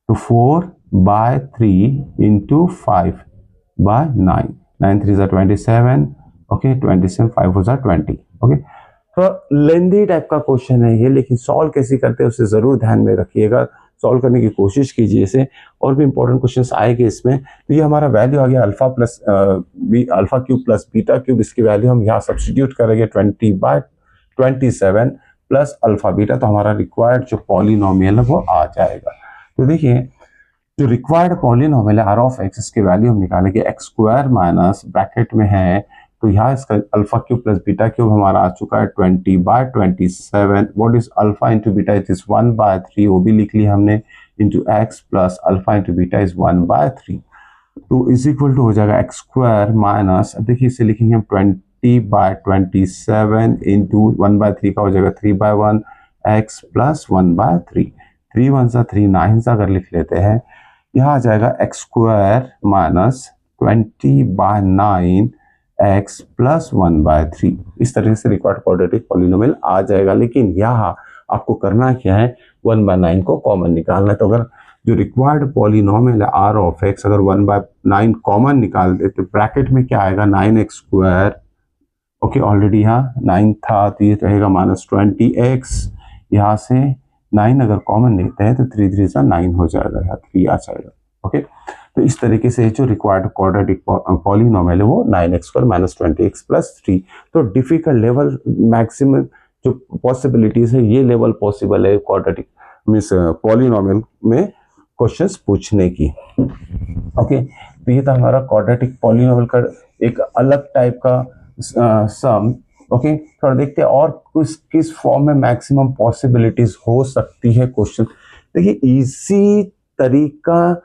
तो 4/3 इंटू 5/9, 9 3 जा 27, ओके 27 5 हो जा 20। ओके, तो लेंदी टाइप का क्वेश्चन है ये, लेकिन सॉल्व कैसे करते हैं उसे जरूर ध्यान में रखिएगा, सॉल्व करने की कोशिश कीजिए इसे, और भी इंपॉर्टेंट क्वेश्चंस आएंगे इसमें। तो ये हमारा वैल्यू आ गया alpha cube plus beta cube, इसकी वैल्यू हम यहाँ सब्स्टिट्यूट करेंगे 20/27 प्लस अल्फा बीटा, तो हमारा रिक्वायर्ड जो पॉलिनोमियल है वो आ जाएगा। तो देखिए जो रिक्वायर्ड पॉलिनोमियल है आर ऑफ एक्स, इसकी वैल्यू हम निकालेंगे एक्स स्क्वायर माइनस ब्रैकेट में है, तो यहाँ इसका alpha cube plus beta cube हमारा आ चुका है 20/27। What is alpha into beta, it is 1/3, वो भी लिख लिया हमने, into x plus alpha into beta is 1/3, तो इज इक्वल टू हो जाएगा एक्स स्क्वायर माइनस, अब देखिए इसे लिखेंगे हम 20/27 इंटू 1/3 का हो जाएगा 3/1 एक्स प्लस 1/3, 3 1 सा 3 9 सा अगर लिख लेते हैं, यहाँ आ जाएगा x square minus 20/9 x plus 1/3। इस तरह से रिक्वायर्ड क्वाड्रेटिक पॉलिनोमियल आ जाएगा। लेकिन यहाँ आपको करना क्या है, 1/9 को कॉमन निकालना है। तो अगर जो रिक्वायर्ड पॉलिनोमियल है आर ऑफ एक्स, अगर 1/9 कॉमन निकाल दे तो ब्रैकेट में क्या आएगा, 9x स्क्वायर, ओके ऑलरेडी यहाँ 9 था तो ये रहेगा माइनस 20x, यहाँ से 9 अगर कॉमन लेते हैं तो 3 3 सा 9 हो जाएगा, यहाँ 3 आ जाएगा। ओके, तो इस तरीके से जो रिक्वायर्ड क्वाड्रेटिक पॉलिनोमियल है वो 9x square minus 20x plus 3। तो डिफिकल्ट लेवल मैक्सिमम जो पॉसिबिलिटीज है, ये लेवल पॉसिबल है क्वाड्रेटिक मीन्स पॉलिनोमियल में क्वेश्चंस पूछने की। ओके, तो ये था हमारा क्वाड्रेटिक पॉलिनोमियल का एक अलग टाइप का सम। ओके, थोड़ा देखते हैं और किस फॉर्म में मैक्सिमम पॉसिबिलिटीज हो सकती है क्वेश्चन। देखिए इजी तरीका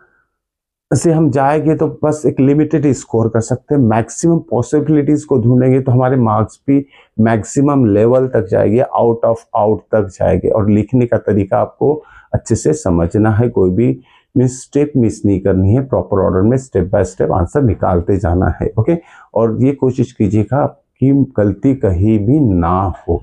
से हम जाएंगे तो बस एक लिमिटेड स्कोर कर सकते हैं, मैक्सिमम पॉसिबिलिटीज को ढूंढेंगे तो हमारे मार्क्स भी मैक्सिमम लेवल तक जाएंगे, आउट ऑफ आउट तक जाएंगे। और लिखने का तरीका आपको अच्छे से समझना है, कोई भी स्टेप मिस नहीं करनी है, प्रॉपर ऑर्डर में स्टेप बाय स्टेप आंसर निकालते जाना है। ओके, और ये कोशिश कीजिएगा कि गलती कहीं भी ना हो।